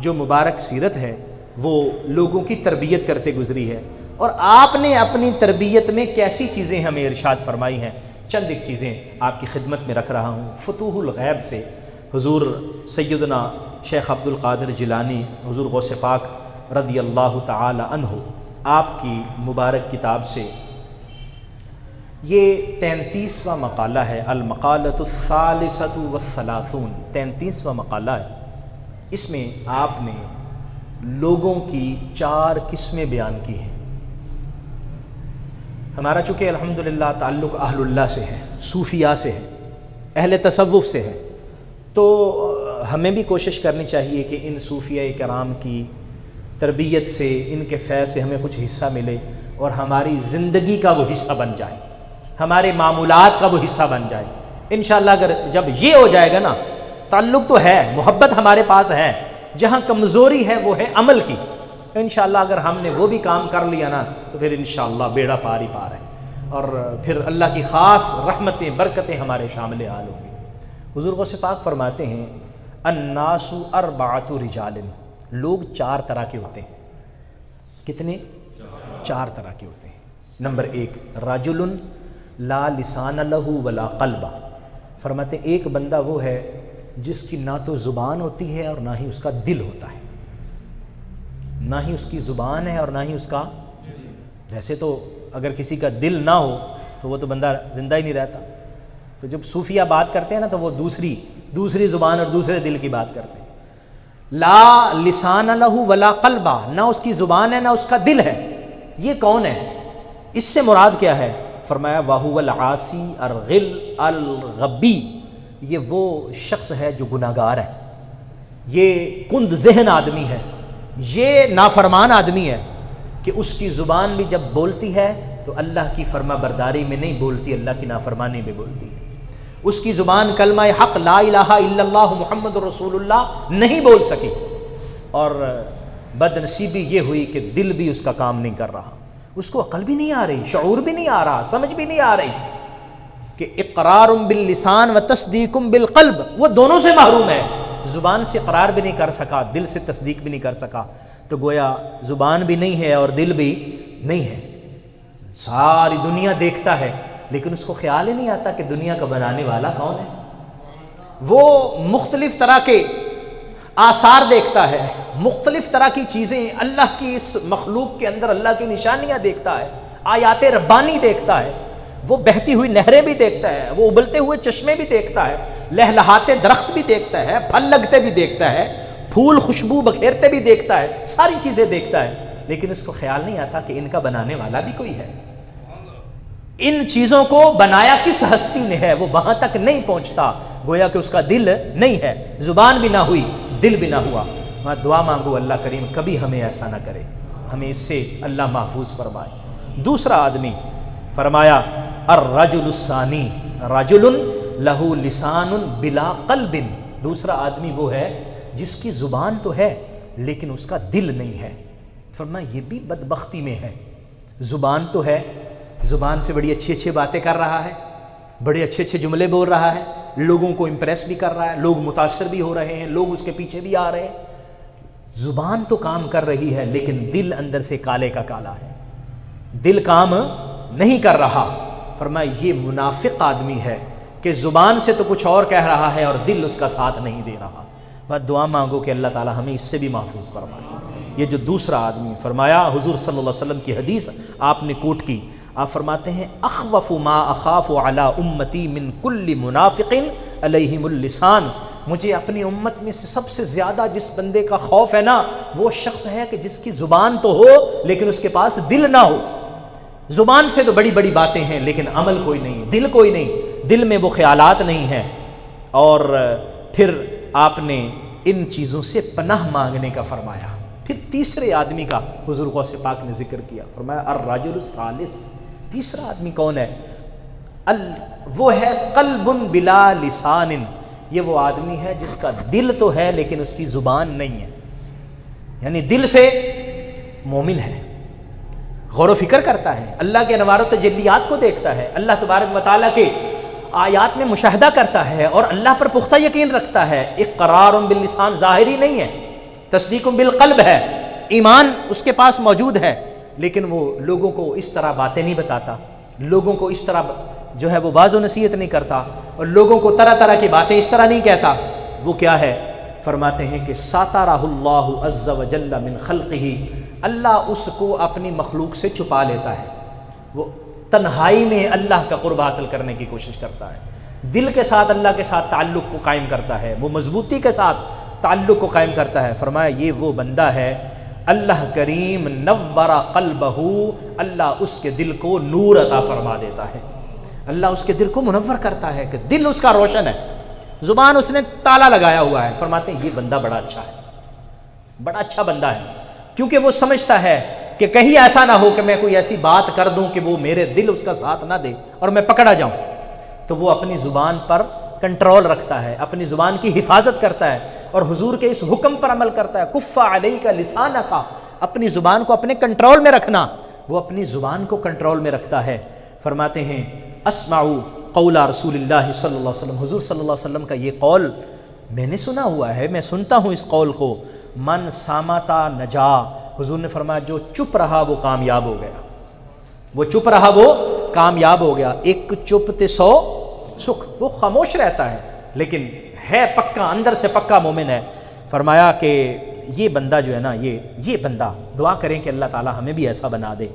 جو مبارک سیرت ہے وہ لوگوں کی تربیت کرتے گزری ہے، اور آپ نے اپنی تربیت میں کیسی چیزیں ہمیں ارشاد فرمائی ہیں، چند ایک چیزیں آپ کی خدمت میں رکھ رہا ہوں۔ فتوح الغیب سے حضور سیدنا شیخ عبد القادر جیلانی حضور غوث پاک رضی اللہ تعالی عنہ آپ کی مبارک کتاب سے یہ 33واں مقالہ ہے، المقالۃ الثالثۃ والثلاثون، 33واں مقالہ ہے۔ اس میں آپ نے لوگوں کی 4 قسمیں بیان کی ہیں۔ ہمارا چونکہ الحمدللہ تعلق اہل اللہ سے ہے، صوفیاء سے ہے، اہل تصوف سے ہے، تو ہمیں بھی کوشش کرنی چاہیے کہ ان صوفیاء کرام کی تربیت سے، ان کے فیض سے ہمیں کچھ حصہ ملے، اور ہماری زندگی کا وہ حصہ بن جائے، ہمارے معمولات کا وہ حصہ بن جائے۔ انشاءاللہ اگر جب یہ ہو جائے گا نا، تعلق تو ہے، محبت ہمارے پاس ہے، جہاں کمزوری ہے وہ ہے عمل کی، انشاءاللہ اگر ہم نے وہ بھی کام کر لیا نا تو پھر انشاءاللہ بیڑا پار ہی پار ہے، اور پھر اللہ کی خاص رحمتیں برکتیں ہمارے شامل حال ہوں گی۔ حضور غوث پاک فرماتے ہیں الناس اربعۃ رجال، لوگ 4 طرح کے ہوتے ہیں۔ کتنے؟ 4 طرح کے ہوتے ہیں۔ نمبر 1 رجل لا لسان لہ ولا قلب، فرماتے ہیں ایک بندہ وہ ہے جس کی نہ تو زبان ہوتی ہے اور نہ ہی اس کا دل ہوتا ہے، نہ ہی اس کی زبان ہے اور نہ ہی اس کا، ویسے تو اگر کسی کا دل نہ ہو تو وہ تو بندہ زندہ ہی نہیں رہتا، تو جب صوفیہ بات کرتے ہیں نا تو وہ دوسری زبان اور دوسرے دل کی بات کرتے ہیں۔ لا لسان لہ ولا قلب، نہ اس کی زبان ہے نہ اس کا دل ہے، یہ کون ہے؟ اس سے مراد کیا ہے؟ فرمایا وَهُوَ الْعَاصِي الْغِلْ الْغَبِّ، یہ وہ شخص ہے جو گناہ گار ہے، یہ کند ذہن آدمی ہے، یہ نافرمان آدمی ہے کہ اس کی زبان بھی جب بولتی ہے تو اللہ کی فرما برداری میں نہیں بولتی، اللہ کی نافرمانی میں بولتی ہے۔ اس کی زبان کلمہ حق لا الہ الا اللہ محمد رسول اللہ نہیں بول سکی، اور بد نصیبی یہ ہوئی کہ دل بھی اس کا کام نہیں کر رہا، اس کو عقل بھی نہیں آ رہی، شعور بھی نہیں آ رہا، سمجھ بھی نہیں آ رہی کہ اقرار باللسان و تصدیق بالقلب، وہ دونوں سے محروم ہے، زبان سے اقرار بھی نہیں کر سکا، دل سے تصدیق بھی نہیں کر سکا، تو گویا زبان بھی نہیں ہے اور دل بھی نہیں ہے۔ ساری دنیا دیکھتا ہے لیکن اس کو خیال ہی نہیں آتا کہ دنیا کا بنانے والا کون ہے۔ وہ مختلف طرح کے آثار دیکھتا ہے، مختلف طرح کی چیزیں، اللہ کی اس مخلوق کے اندر اللہ کی نشانیاں دیکھتا ہے، آیات ربانی دیکھتا ہے، وہ بہتی ہوئی نہریں بھی دیکھتا ہے، وہ ابلتے ہوئے چشمے بھی دیکھتا ہے، لہلہاتے درخت بھی دیکھتا ہے، پھل لگتے بھی دیکھتا ہے، پھول خوشبو بکھیرتے بھی دیکھتا ہے، ساری چیزیں دیکھتا ہے، لیکن اس کو خیال نہیں آتا کہ ان کا بنانے والا بھی کوئی ہے، ان چیزوں کو بنایا کس ہستی نے ہے، وہ وہاں تک نہیں پہنچتا، گویا کہ اس کا دل نہیں ہے، زبان بھی نہ ہوئی، دل بھی نہ ہوا۔ وہاں دعا مانگو اللہ کریم کبھی ہمیں ایسا نہ کرے، ہمیں اس سے اللہ محفوظ فرمائے۔ دوسرا آدمی فرمایا الرجل الثانی رجل لہ لسان بلا قلب، دوسرا آدمی وہ ہے جس کی زبان تو ہے لیکن اس کا دل نہیں ہے۔ فرمایا یہ بھی بدبختی میں ہے، زبان تو ہے، زبان سے بڑی اچھی اچھی باتیں کر رہا ہے، بڑے اچھے اچھے جملے بول رہا ہے، لوگوں کو امپریس بھی کر رہا ہے، لوگ متاثر بھی ہو رہے ہیں، لوگ اس کے پیچھے بھی آ رہے ہیں، زبان تو کام کر رہی ہے لیکن دل اندر سے کالے کا کالا ہے، دل کام نہیں کر رہا۔ فرمایا یہ منافق آدمی ہے کہ زبان سے تو کچھ اور کہہ رہا ہے اور دل اس کا ساتھ نہیں دے رہا۔ بس دعا مانگو کہ اللہ تعالی ہمیں اس سے بھی محفوظ فرمائے۔ یہ جو دوسرا آدمی، فرمایا حضور صلی اللہ علیہ وسلم کی حدیث آپ نے کوٹ کی، آپ فرماتے ہیں اخوف ما اخاف علی امتی من کل منافق علیہم اللسان، مجھے اپنی امت میں سے سب سے زیادہ جس بندے کا خوف ہے نا وہ شخص ہے کہ جس کی زبان تو ہو لیکن اس کے پاس دل نہ ہو، زبان سے تو بڑی بڑی باتیں ہیں لیکن عمل کوئی نہیں، دل کوئی نہیں، دل میں وہ خیالات نہیں ہیں۔ اور پھر آپ نے ان چیزوں سے پناہ مانگنے کا فرمایا۔ پھر تیسرے آدمی کا حضور غوث پاک نے ذکر کیا، فرمایا الرجل الثالث، تیسرا آدمی کون ہے؟ وہ ہے قلب بلا لسان، یہ وہ آدمی ہے جس کا دل تو ہے لیکن اس کی زبان نہیں ہے، یعنی دل سے مومن ہے، غور و فکر کرتا ہے، اللہ کے انوار و تجلیات کو دیکھتا ہے، اللہ تبارک و تعالیٰ کے آیات میں مشاہدہ کرتا ہے اور اللہ پر پختہ یقین رکھتا ہے۔ اقرار باللسان ظاہری نہیں ہے، تصدیق بالقلب ہے، ایمان اس کے پاس موجود ہے، لیکن وہ لوگوں کو اس طرح باتیں نہیں بتاتا، لوگوں کو اس طرح جو ہے وہ واعظ و نصیحت نہیں کرتا، اور لوگوں کو طرح طرح کی باتیں اس طرح نہیں کہتا۔ وہ کیا ہے؟ فرماتے ہیں کہ ساترہ اللہ عز وجل من خلقہ، اللہ اس کو اپنی مخلوق سے چھپا لیتا ہے، وہ تنہائی میں اللہ کا قرب حاصل کرنے کی کوشش کرتا ہے، دل کے ساتھ اللہ کے ساتھ تعلق کو قائم کرتا ہے، وہ مضبوطی کے ساتھ تعلق کو قائم کرتا ہے۔ فرمایا یہ وہ بندہ ہے اللہ کریم نور قلبہ، اللہ اس کے دل کو نور عطا فرما دیتا ہے، اللہ اس کے دل کو منور کرتا ہے کہ دل اس کا روشن ہے، زبان اس نے تالا لگایا ہوا ہے۔ فرماتے ہیں یہ بندہ بڑا اچھا ہے، بڑا اچھا بندہ ہے، کیونکہ وہ سمجھتا ہے کہ کہیں ایسا نہ ہو کہ میں کوئی ایسی بات کر دوں کہ وہ میرے دل اس کا ساتھ نہ دے اور میں پکڑا جاؤں، تو وہ اپنی زبان پر کنٹرول رکھتا ہے، اپنی زبان کی حفاظت کرتا ہے اور حضور کے اس حکم پر عمل کرتا ہے، کف علیک لسانک، اپنی زبان کو اپنے کنٹرول میں رکھنا، وہ اپنی زبان کو کنٹرول میں رکھتا ہے۔ فرماتے ہیں اسمعوا قول رسول اللہ صلی اللہ علیہ وسلم، حضور صلی اللہ علیہ وسلم کا یہ قول میں نے سنا ہوا ہے، میں سنتا ہوں اس قول کو، من سامتا نجا، حضور نے فرمایا جو چپ رہا وہ کامیاب ہو گیا، وہ چپ رہا وہ کامیاب ہو گیا، ایک چپ تے 100 سکھ، وہ خاموش رہتا ہے لیکن ہے پکا، اندر سے پکا مومن ہے۔ فرمایا کہ یہ بندہ جو ہے نا، یہ بندہ، دعا کریں کہ اللہ تعالی ہمیں بھی ایسا بنا دے،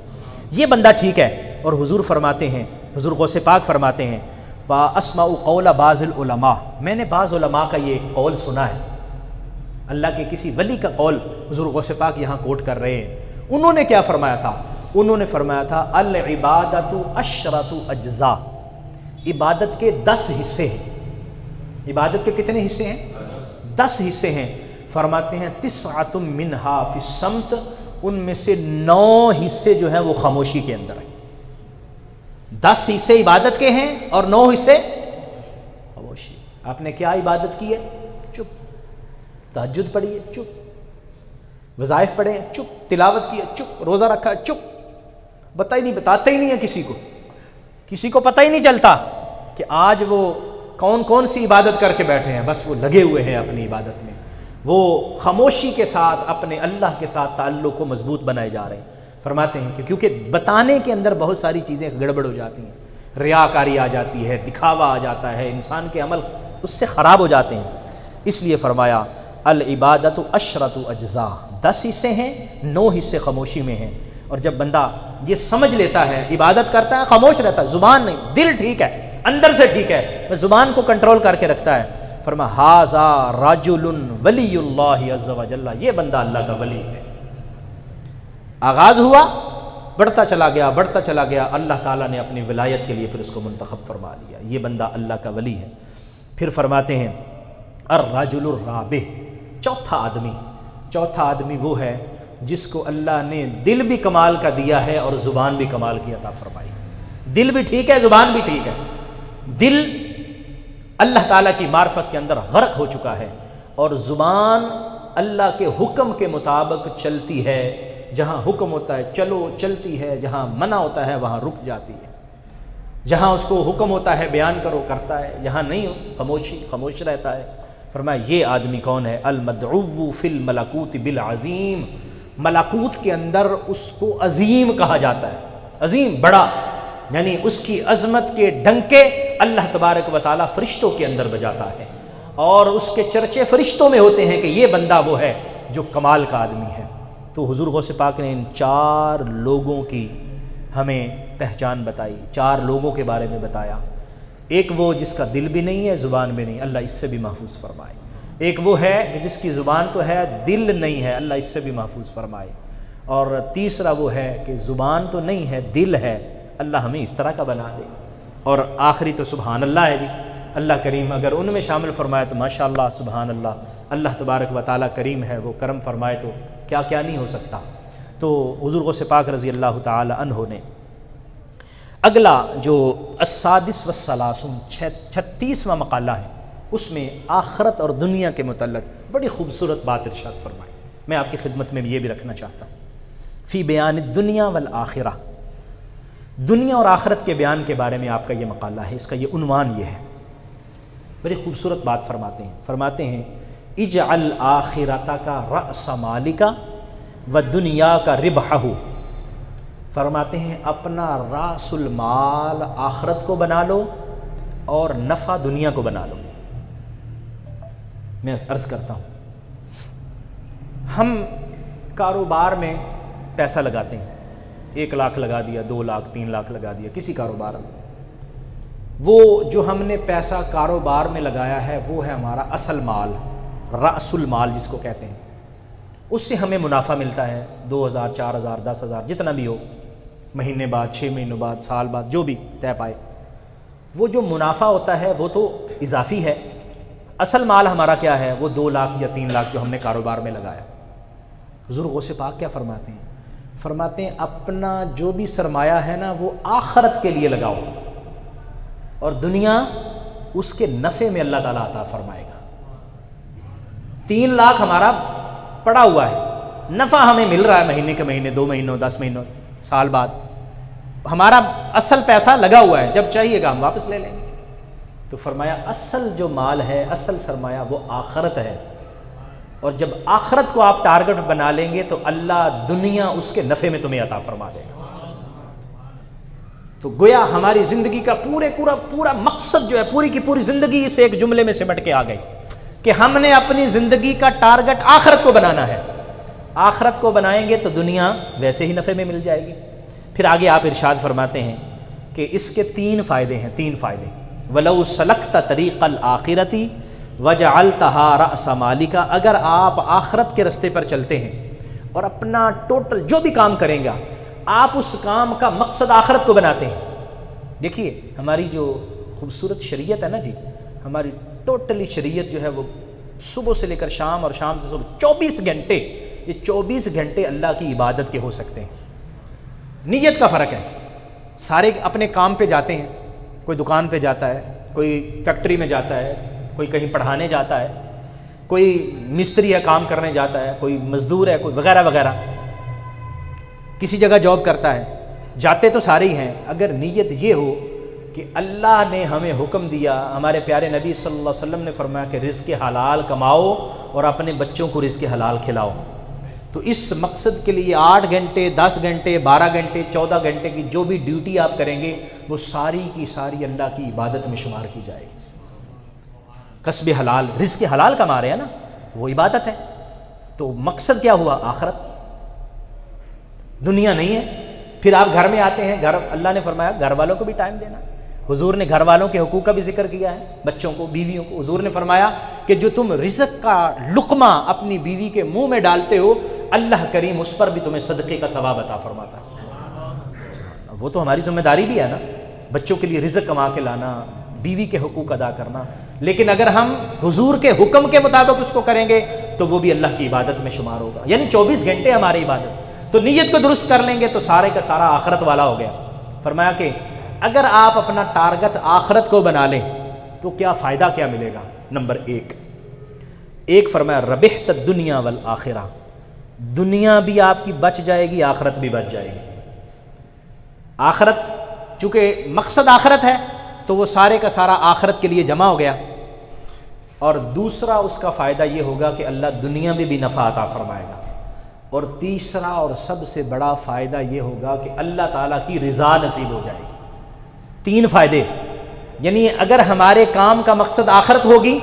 یہ بندہ ٹھیک ہے۔ اور حضور فرماتے ہیں، حضور غوث پاک فرماتے ہیں وَأَسْمَعُ قَوْلَ بَعْضِ الْعُلَمَاء، میں نے بعض علماء کا یہ قول سنا ہے، اللہ کے کسی ولی کا قول حضور غوث پاک یہاں کوٹ کر رہے ہیں۔ انہوں نے کیا فرمایا تھا؟ انہوں نے فرمایا تھا العبادۃ 10 اجزاء، عبادت کے 10 حصے ہیں۔ عبادت کے کتنے حصے ہیں؟ 10 حصے ہیں۔ فرماتے ہیں 9 منہا فی الصمت، ان میں سے 9 حصے جو ہیں وہ خاموشی کے اندر ہیں۔ 10 حصے عبادت کے ہیں اور 9 حصے خاموشی۔ آپ نے کیا عبادت کی ہے؟ چپ۔ تہجد پڑھی ہے؟ چپ۔ وظائف پڑھے ہیں؟ چپ۔ تلاوت کی ہے؟ چپ۔ روزہ رکھا ہے؟ چپ۔ بتاتے ہی نہیں ہے کسی کو پتہ ہی نہیں چلتا کہ آج وہ کون سی عبادت کر کے بیٹھے ہیں، بس وہ لگے ہوئے ہیں اپنی عبادت میں، وہ خاموشی کے ساتھ اپنے اللہ کے ساتھ تعلق کو مضبوط بنائے جا رہے ہیں۔ فرماتے ہیں کہ کیونکہ بتانے کے اندر بہت ساری چیزیں گڑبڑ ہو جاتی ہیں، ریاکاری آ جاتی ہے، دکھاوا آ جاتا ہے، انسان کے عمل اس سے خراب ہو جاتے ہیں، اس لیے فرمایا العبادۃ 10 اجزاء، 10 حصے ہیں، 9 حصے خاموشی میں ہیں۔ اور جب بندہ یہ سمجھ لیتا ہے، عبادت کرتا ہے، خاموش رہتا ہے، زبان نہیں، دل ٹھیک ہے، اندر سے ٹھیک ہے، زبان کو کنٹرول کر کے رکھتا ہے، فرما ھذا رجل ولی اللہ عز وجل، یہ بندہ اللہ کا ولی ہے۔ آغاز ہوا، بڑھتا چلا گیا، اللہ تعالیٰ نے اپنی ولایت کے لیے پھر اس کو منتخب فرما لیا، یہ بندہ اللہ کا ولی ہے۔ پھر فرماتے ہیں الرجل الرابع، چوتھا آدمی وہ ہے جس کو اللہ نے دل بھی کمال کا دیا ہے اور زبان بھی کمال کی عطا فرمائی، دل بھی ٹھیک ہے، زبان بھی ٹھیک ہے، دل اللہ تعالیٰ کی معرفت کے اندر غرق ہو چکا ہے اور زبان اللہ کے حکم کے مطابق چلتی ہے، جہاں حکم ہوتا ہے چلتی ہے، جہاں منع ہوتا ہے وہاں رک جاتی ہے، جہاں اس کو حکم ہوتا ہے بیان کرو کرتا ہے، یہاں نہیں خاموش رہتا ہے۔ فرمایا یہ آدمی کون ہے؟ المدعو فی الملکوت بالعظیم، ملکوت کے اندر اس کو عظیم کہا جاتا ہے، عظیم، بڑا، یعنی اس کی عظمت کے ڈنکے اللہ تبارک و تعالیٰ فرشتوں کے اندر بجاتا ہے اور اس کے چرچے فرشتوں میں ہوتے ہیں کہ یہ بندہ وہ ہے جو کمال کا آدمی ہے۔ تو حضور غوث پاک نے ان 4 لوگوں کی ہمیں پہچان بتائی، 4 لوگوں کے بارے میں بتایا۔ ایک وہ جس کا دل بھی نہیں ہے، زبان بھی نہیں، اللہ اس سے بھی محفوظ فرمائے۔ ایک وہ ہے کہ جس کی زبان تو ہے، دل نہیں ہے، اللہ اس سے بھی محفوظ فرمائے۔ اور تیسرا وہ ہے کہ زبان تو نہیں ہے، دل ہے، اللہ ہمیں اس طرح کا بنا دے۔ اور آخری تو سبحان اللہ ہے جی، اللہ کریم اگر ان میں شامل فرمائے تو ماشاءاللہ سبحان اللہ، اللہ تبارک و تعالیٰ کریم ہے، وہ کرم فرمائے تو کیا نہیں ہو سکتا۔ تو حضور غوث پاک رضی اللہ تعالی عنہ نے اگلا جو السادس والثلاثون 36واں مقالہ ہے، اس میں آخرت اور دنیا کے متعلق بڑی خوبصورت بات ارشاد فرمائی، میں آپ کی خدمت میں یہ بھی رکھنا چاہتا ہوں۔ فی بیان الدنیا والآخرہ، دنیا اور آخرت کے بیان کے بارے میں آپ کا یہ مقالہ ہے، اس کا یہ عنوان یہ ہے، بڑی خوبصورت بات فرماتے ہیں اجعل آخرتک رأس مالک و دنیا کا ربحہ، فرماتے ہیں اپنا راس المال آخرت کو بنا لو اور نفع دنیا کو بنا لو۔ میں عرض کرتا ہوں، ہم کاروبار میں پیسہ لگاتے ہیں، 1 لاکھ لگا دیا، 2 لاکھ 3 لاکھ لگا دیا کسی کاروبار میں، وہ جو ہم نے پیسہ کاروبار میں لگایا ہے وہ ہے ہمارا اصل مال، رأس المال جس کو کہتے ہیں، اس سے ہمیں منافع ملتا ہے 2000 4000 10000 جتنا بھی ہو، مہینے بعد 6 مہینوں بعد سال بعد جو بھی طے پائے، وہ جو منافع ہوتا ہے وہ تو اضافی ہے، اصل مال ہمارا کیا ہے؟ وہ 2 لاکھ یا 3 لاکھ جو ہم نے کاروبار میں لگایا۔ حضور غوث پاک کیا فرماتے ہیں اپنا جو بھی سرمایہ ہے نا وہ آخرت کے لیے لگاؤ اور دنیا اس کے نفع میں اللہ تعالیٰ عطا فرمائے گا۔ 3 لاکھ ہمارا پڑا ہوا ہے، نفع ہمیں مل رہا ہے مہینے کے مہینے، 2 مہینوں 10 مہینوں سال بعد، ہمارا اصل پیسہ لگا ہوا ہے، جب چاہیے گا ہم واپس لے لیں گے۔ تو فرمایا اصل جو مال ہے، اصل سرمایہ وہ آخرت ہے، اور جب آخرت کو آپ ٹارگٹ بنا لیں گے تو اللہ دنیا اس کے نفع میں تمہیں عطا فرما دے گا۔ تو گویا ہماری زندگی کا پورا مقصد جو ہے، پوری کی پوری زندگی اس ایک جملے میں سمٹ کے آ گئی کہ ہم نے اپنی زندگی کا ٹارگٹ آخرت کو بنانا ہے۔ آخرت کو بنائیں گے تو دنیا ویسے ہی نفع میں مل جائے گی۔ پھر آگے آپ ارشاد فرماتے ہیں کہ اس کے 3 فائدے ہیں، 3 فائدے۔ وَلَوْ سَلَكْتَ طَرِيقَ الْآخِرَةِ وَجَعَلْتَهَا رَأْسَ مَالِكَ، اگر آپ آخرت کے رستے پر چلتے ہیں اور اپنا ٹوٹل جو بھی کام کریں گا آپ اس کام کا مقصد آخرت کو بناتے ہیں۔ دیکھیے ہماری جو خوبصورت شریعت ہے نا جی، ہماری ٹوٹلی شریعت جو ہے وہ صبح سے لے کر شام اور شام سے صبح 24 گھنٹے، یہ 24 گھنٹے اللہ کی عبادت کے ہو سکتے ہیں۔ نیت کا فرق ہے، سارے اپنے کام پہ جاتے ہیں، کوئی دکان پہ جاتا ہے، کوئی فیکٹری میں جاتا ہے، کوئی کہیں پڑھانے جاتا ہے، کوئی مستری ہے کام کرنے جاتا ہے، کوئی مزدور ہے، کوئی وغیرہ وغیرہ، کسی جگہ جاب کرتا ہے، جاتے تو سارے ہی ہیں۔ اگر نیت یہ ہو کہ اللہ نے ہمیں حکم دیا، ہمارے پیارے نبی صلی اللہ علیہ وسلم نے فرمایا کہ رزق حلال کماؤ اور اپنے بچوں کو رزق حلال کھلاؤ، تو اس مقصد کے لیے 8 گھنٹے 10 گھنٹے 12 گھنٹے 14 گھنٹے کی جو بھی ڈیوٹی آپ کریں گے وہ ساری کی ساری اللہ کی عبادت میں شمار کی جائے گی۔ کسب حلال، رزق حلال کما رہے ہیں نا، وہ عبادت ہے۔ تو مقصد کیا ہوا؟ آخرت، دنیا نہیں ہے۔ پھر آپ گھر میں آتے ہیں، گھر اللہ نے فرمایا گھر والوں کو بھی ٹائم دینا۔ حضور نے گھر والوں کے حقوق کا بھی ذکر کیا ہے، بچوں کو، بیویوں کو۔ حضور نے فرمایا کہ جو تم رزق کا لقمہ اپنی بیوی کے منہ میں ڈالتے ہو، اللہ کریم اس پر بھی تمہیں صدقے کا ثواب عطا فرماتا ہے۔ وہ تو ہماری ذمہ داری بھی ہے نا، بچوں کے لیے رزق کما کے لانا، بیوی کے حقوق ادا کرنا، لیکن اگر ہم حضور کے حکم کے مطابق اس کو کریں گے تو وہ بھی اللہ کی عبادت میں شمار ہوگا، یعنی 24 گھنٹے ہماری عبادت۔ تو نیت کو درست کر لیں گے تو سارے کا سارا آخرت والا ہو گیا۔ فرمایا کہ اگر آپ اپنا ٹارگٹ آخرت کو بنا لیں تو کیا فائدہ کیا ملے گا؟ نمبر 1 فرمایا ربحت الدنیا والآخرہ، دنیا بھی آپ کی بچ جائے گی، آخرت بھی بچ جائے گی۔ آخرت چونکہ مقصد آخرت ہے تو وہ سارے کا سارا آخرت کے لیے جمع ہو گیا، اور دوسرا اس کا فائدہ یہ ہوگا کہ اللہ دنیا میں بھی نفع عطا فرمائے گا، اور تیسرا اور سب سے بڑا فائدہ یہ ہوگا کہ اللہ تعالیٰ کی رضا نصیب ہو جائے گی۔ 3 فائدے، یعنی اگر ہمارے کام کا مقصد آخرت ہوگی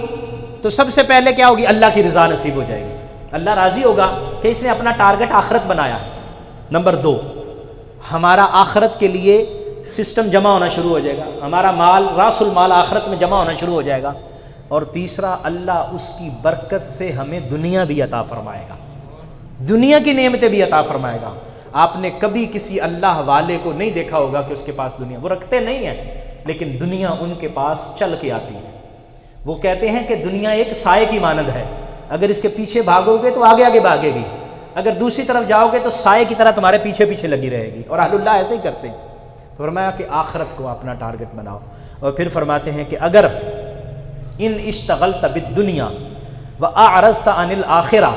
تو سب سے پہلے کیا ہوگی؟ اللہ کی رضا نصیب ہو جائے گی، اللہ راضی ہوگا کہ اس نے اپنا ٹارگٹ آخرت بنایا۔ نمبر 2، ہمارا آخرت کے لیے سسٹم جمع ہونا شروع ہو جائے گا، ہمارا مال، راس المال آخرت میں جمع ہونا شروع ہو جائے گا، اور تیسرا اللہ اس کی برکت سے ہمیں دنیا بھی عطا فرمائے گا، دنیا کی نعمتیں بھی عطا فرمائے گا۔ آپ نے کبھی کسی اللہ والے کو نہیں دیکھا ہوگا کہ اس کے پاس دنیا، وہ رکھتے نہیں ہیں لیکن دنیا ان کے پاس چل کے آتی ہے۔ وہ کہتے ہیں کہ دنیا ایک سائے کی مانند ہے، اگر اس کے پیچھے بھاگو گے تو آگے آگے بھاگے گی، اگر دوسری طرف جاؤ گے تو سائے کی طرح تمہارے پیچھے پیچھے لگی رہے گی، اور اہل اللہ ایسے ہی کرتے ہیں۔ تو فرمایا کہ آخرت کو اپنا ٹارگٹ بناؤ، اور پھر فرماتے ہیں کہ اگر ان اشتغلت بالدنیا واعرضت عن الآخرہ،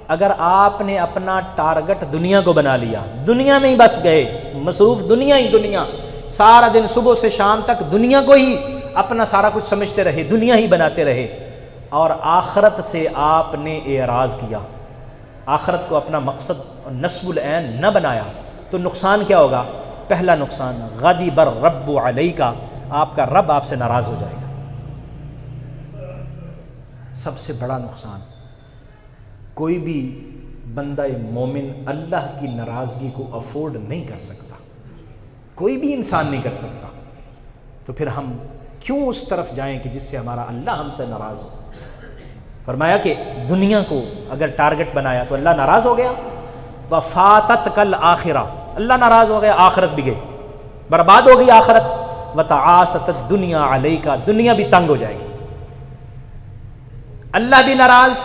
اگر آپ نے اپنا ٹارگٹ دنیا کو بنا لیا، دنیا میں ہی بس گئے، مصروف دنیا ہی دنیا، سارا دن صبح سے شام تک دنیا کو ہی اپنا سارا کچھ سمجھتے رہے، دنیا ہی بناتے رہے، اور آخرت سے آپ نے اعراض کیا، آخرت کو اپنا مقصد اور نصب العین نہ بنایا، تو نقصان کیا ہوگا؟ پہلا نقصان غضب الرب علیک، آپ کا رب آپ سے ناراض ہو جائے گا۔ سب سے بڑا نقصان، کوئی بھی بندہ مومن اللہ کی ناراضگی کو افورڈ نہیں کر سکتا، کوئی بھی انسان نہیں کر سکتا، تو پھر ہم کیوں اس طرف جائیں کہ جس سے ہمارا اللہ ہم سے ناراض ہو؟ فرمایا کہ دنیا کو اگر ٹارگٹ بنایا تو اللہ ناراض ہو گیا، وفاتتک الآخرہ، اللہ ناراض ہو گیا، آخرت بھی گئی، برباد ہو گئی آخرت، وتعاست الدنیا علیک، دنیا بھی تنگ ہو جائے گی، اللہ بھی ناراض،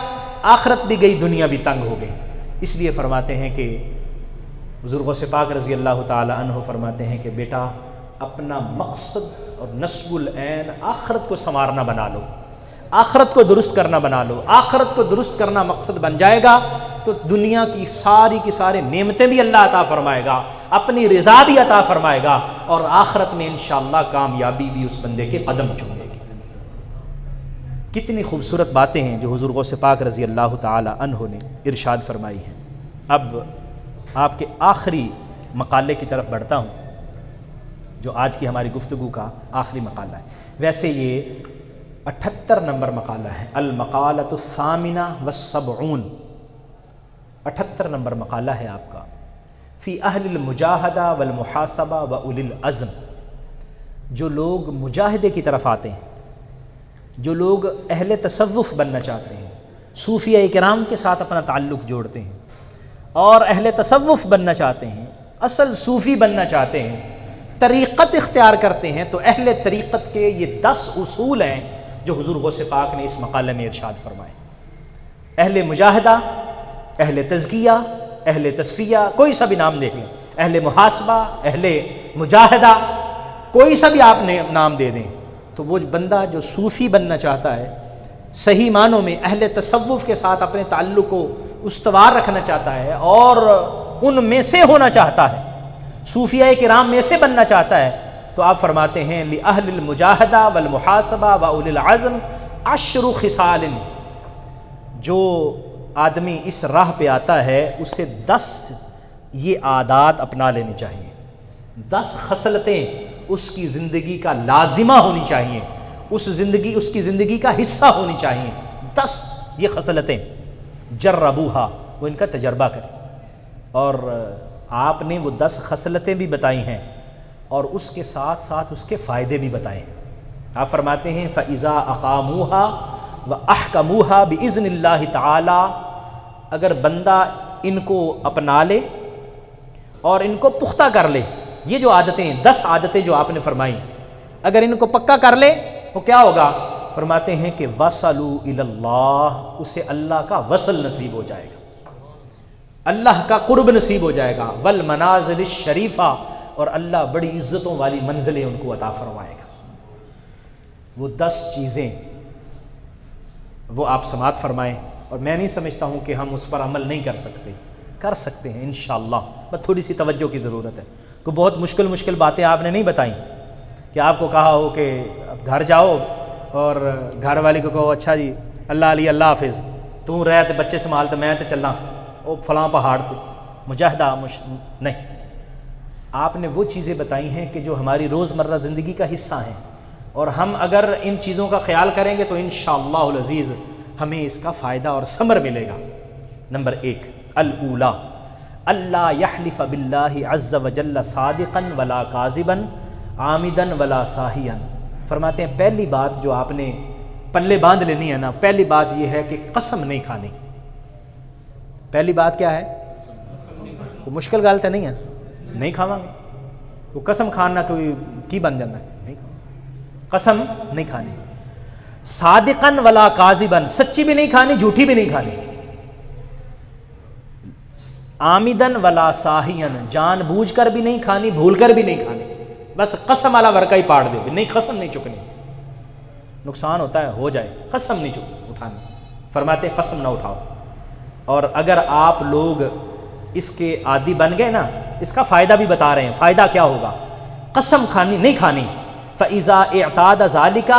آخرت بھی گئی، دنیا بھی تنگ ہو گئی۔ اس لیے فرماتے ہیں کہ حضور غوث پاک رضی اللہ تعالی عنہ فرماتے ہیں کہ بیٹا اپنا مقصد اور نصب العین آخرت کو سنوارنا بنا لو، آخرت کو درست کرنا بنا لو، آخرت کو درست کرنا مقصد بن جائے گا تو دنیا کی ساری نعمتیں بھی اللہ عطا فرمائے گا، اپنی رضا بھی عطا فرمائے گا، اور آخرت میں انشاءاللہ کامیابی بھی اس بندے کے قدم چومے گی۔ کتنی خوبصورت باتیں ہیں جو حضور غوث پاک رضی اللہ تعالی عنہ نے ارشاد فرمائی ہیں۔ اب آپ کے آخری مقالے کی طرف بڑھتا ہوں جو آج کی ہماری گفتگو کا آخری مقالہ ہے۔ ویسے یہ 78 نمبر مقالہ ہے، المقالۃ الثامنہ والسبعون، 78 نمبر مقالہ ہے آپ کا، فی اہل المجاہدہ والمحاسبہ واولی العزم۔ جو لوگ مجاہدے کی طرف آتے ہیں، جو لوگ اہل تصوف بننا چاہتے ہیں، صوفیہ کرام کے ساتھ اپنا تعلق جوڑتے ہیں اور اہل تصوف بننا چاہتے ہیں، اصل صوفی بننا چاہتے ہیں، طریقت اختیار کرتے ہیں، تو اہل طریقت کے یہ 10 اصول ہیں جو حضور غوث پاک نے اس مقالے میں ارشاد فرمائے۔ اہل مجاہدہ، اہل تزکیہ، اہل تصفیہ، کوئی سا بھی نام دیکھ لیں، اہل محاسبہ، اہل مجاہدہ، کوئی سا بھی آپ نے نام دے دیں، تو وہ بندہ جو صوفی بننا چاہتا ہے، صحیح معنوں میں اہل تصوف کے ساتھ اپنے تعلق کو استوار رکھنا چاہتا ہے اور ان میں سے ہونا چاہتا ہے، صوفیہ کرام میں سے بننا چاہتا ہے، تو آپ فرماتے ہیں لِأَهْلِ الْمُجَاهَدَةِ وَالْمُحَاسَبَةِ وَأُولِي الْعَزْمِ 10 خصال۔ جو آدمی اس راہ پہ آتا ہے اسے 10 یہ عادات اپنا لینی چاہیے، 10 خصلتیں اس کی زندگی کا لازمہ ہونی چاہیے، اس کی زندگی کا حصہ ہونی چاہیے، 10 یہ خصلتیں جربوہا، وہ ان کا تجربہ کریں۔ اور آپ نے وہ 10 خصلتیں بھی بتائی ہیں اور اس کے ساتھ ساتھ اس کے فائدے بھی بتائے ہیں۔ آپ فرماتے ہیں فَإِذَا أَقَامُوهَا وَأَحْكَمُوهَا بِإِذْنِ اللَّهِ تَعَالَى، اگر بندہ ان کو اپنا لے اور ان کو پختہ کر لے، یہ جو عادتیں 10 عادتیں جو آپ نے فرمائی، اگر ان کو پکا کر لے تو کیا ہوگا؟ فرماتے ہیں کہ وَصَلُوا إِلَى اللَّهِ، اسے اللہ کا وصل نصیب ہو جائے گا، اللہ کا قرب نصیب ہو جائے گا، وَالْمَنَازِلِ الشَّرِيفَةِ، اور اللہ بڑی عزتوں والی منزلیں ان کو عطا فرمائے گا۔ وہ 10 چیزیں وہ آپ سماعت فرمائیں، اور میں نہیں سمجھتا ہوں کہ ہم اس پر عمل نہیں کر سکتے ہیں انشاءاللہ، بس تھوڑی سی توجہ کی ضرورت ہے۔ کوئی بہت مشکل باتیں آپ نے نہیں بتائیں کہ آپ کو کہا ہو کہ اب گھر جاؤ اور گھر والی کو کہو اچھا جی اللہ علی اللہ حافظ، تو رہ تے بچے سنبھالتے میں تے چلنا وہ فلاں پہاڑ پہ، مجاہدہ نہیں، آپ نے وہ چیزیں بتائی ہیں کہ جو ہماری روزمرہ زندگی کا حصہ ہیں، اور ہم اگر ان چیزوں کا خیال کریں گے تو انشاءاللہ العزیز ہمیں اس کا فائدہ اور ثمر ملے گا۔ نمبر 1، الاولی اللہ یحلف باللہ عز وجل صادقا ولا کاذبا عامدا ولا ساہیا۔ فرماتے ہیں پہلی بات جو آپ نے پلے باندھ لینی ہے نا، پہلی بات یہ ہے کہ قسم نہیں کھانی۔ پہلی بات کیا ہے؟ وہ مشکل گل تو نہیں ہے، نہیں کھاواں گے، وہ قسم کھانا کوئی کی بن جانا ہے، نہیں قسم نہیں کھانی۔ صادقاً ولا کاذباً، سچی بھی نہیں کھانی، جھوٹی بھی نہیں کھانی۔ عامداً ولا ساہیاً، جان بوجھ کر بھی نہیں کھانی، بھول کر بھی نہیں کھانی، بس قسم والا ورقہ ہی پاڑ دے، نہیں قسم نہیں چکنی، نقصان ہوتا ہے، ہو جائے، قسم نہیں اٹھانی۔ فرماتے قسم نہ اٹھاؤ۔ اور اگر آپ لوگ اس کے عادی بن گئے نا، اس کا فائدہ بھی بتا رہے ہیں، فائدہ کیا ہوگا؟ قسم کھانی نہیں کھانی۔ فَإِذَا اعْتَادَ ذَلِكَ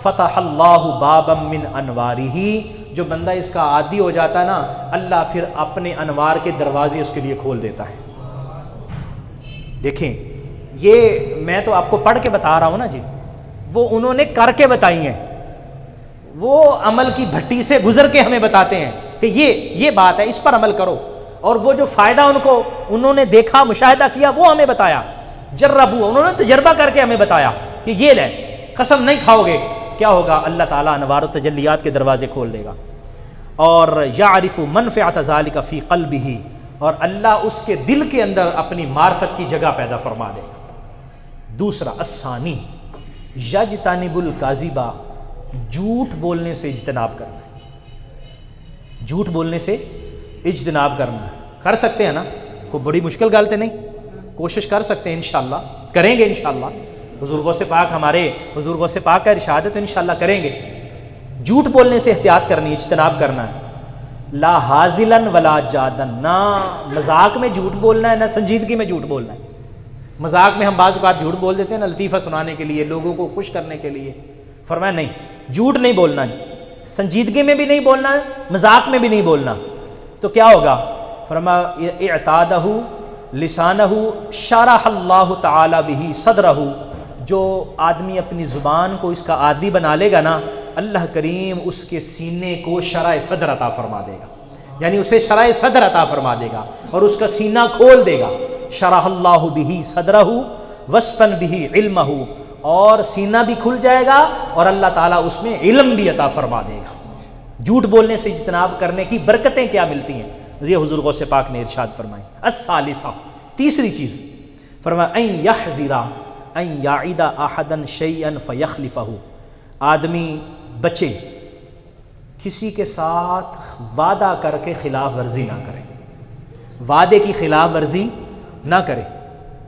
فَتَحَ اللَّهُ بَابًا مِّنْ أَنْوَارِهِ، جو بندہ اس کا عادی ہو جاتا ہے نا، اللہ پھر اپنے انوار کے دروازے اس کے لیے کھول دیتا ہے۔ دیکھیں یہ میں تو آپ کو پڑھ کے بتا رہا ہوں نا جی، وہ انہوں نے کر کے بتائی ہیں، وہ عمل کی بھٹی سے گزر کے ہمیں بتاتے ہیں کہ یہ بات ہے، اس پر عمل کرو، اور وہ جو فائدہ انہوں نے دیکھا، مشاہدہ کیا، وہ ہمیں بتایا، جربو، انہوں نے تجربہ کر کے ہمیں بتایا کہ یہ لے، قسم نہیں کھاؤ گے کیا ہوگا؟ اللہ تعالیٰ انوار و تجلیات کے دروازے کھول دے گا۔ اور یعرف منفعت ذالک فی قلبہ، اور اللہ اس کے دل کے اندر اپنی معرفت کی جگہ پیدا فرما دے گا۔ دوسرا الثانی یجتنب الکاذبہ، جھوٹ بولنے سے اجتناب کرنا ہے، جھوٹ بولنے سے اجتناب کرنا ہے۔ کر سکتے ہیں نا، کوئی بڑی مشکل غلط نہیں، کوشش کر سکتے ہیں، انشاءاللہ کریں گے، انشاءاللہ حضور غوث پاک، ہمارے حضور غوث پاک کا ارشاد ہے تو انشاءاللہ کریں گے۔ جھوٹ بولنے سے احتیاط کرنی ہے، اجتناب کرنا ہے۔ لا حازلاً ولا جادن، نہ مذاق میں جھوٹ بولنا ہے، نہ سنجیدگی میں جھوٹ بولنا ہے۔ مذاق میں ہم بعض اوقات جھوٹ بول دیتے ہیں نا، لطیفہ سنانے کے لیے، لوگوں کو خوش کرنے کے لیے۔ فرمایا نہیں، جھوٹ نہیں بولنا، سنجیدگی میں بھی نہیں بولنا ہے، مذاق میں بھی نہیں بولنا، تو کیا ہوگا؟ فرمایا اعتادہ لسانہ شرح اللہ تعالی بہ صدرہ، جو آدمی اپنی زبان کو اس کا عادی بنا لے گا نا، اللہ کریم اس کے سینے کو شرح صدر عطا فرما دے گا، یعنی اسے شرح صدر عطا فرما دے گا اور اس کا سینہ کھول دے گا۔ شرح اللہ بہ صدرہ وسطن بہ علمہ، اور سینہ بھی کھل جائے گا اور اللہ تعالیٰ اس میں علم بھی عطا فرما دے گا۔ جھوٹ بولنے سے اجتناب کرنے کی برکتیں کیا ملتی ہیں، یہ حضور غوث پاک نے ارشاد فرمائی۔ الثالثہ، تیسری چیز فرمایا ان یحذر ان یعد احدا شیئا فیخلفہ، آدمی بچے کسی کے ساتھ وعدہ کر کے خلاف ورزی نہ کرے، وعدے کی خلاف ورزی نہ کرے،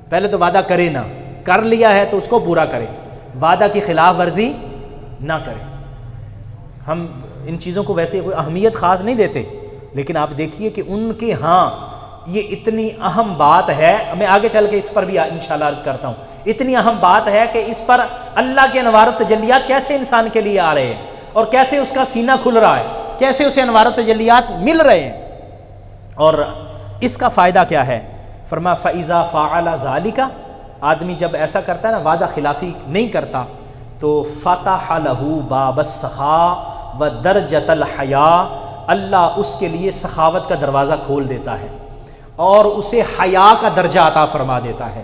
پہلے تو وعدہ کرے نہ، کر لیا ہے تو اس کو پورا کرے، وعدہ کی خلاف ورزی نہ کرے۔ ہم ان چیزوں کو ویسے کوئی اہمیت خاص نہیں دیتے، لیکن آپ دیکھیے کہ ان کے ہاں یہ اتنی اہم بات ہے، میں آگے چل کے اس پر بھی انشاءاللہ عرض کرتا ہوں، اتنی اہم بات ہے کہ اس پر اللہ کے انوار و تجلیات کیسے انسان کے لیے آ رہے ہیں اور کیسے اس کا سینہ کھل رہا ہے، کیسے اسے انوار و تجلیات مل رہے ہیں، اور اس کا فائدہ کیا ہے؟ فرمایا فَإِذَا فَعَلَ ذَلِكَ، آدمی جب ایسا کرتا ہے نا، وعدہ خلافی نہیں کرتا، تو فَتَحَ لَهُ بَابَ السَّخَاءِ وَدَرْجَةَ الْحَيَاءِ، اللہ اس کے لیے سخاوت کا دروازہ کھول دیتا ہے اور اسے حیا کا درجہ عطا فرما دیتا ہے۔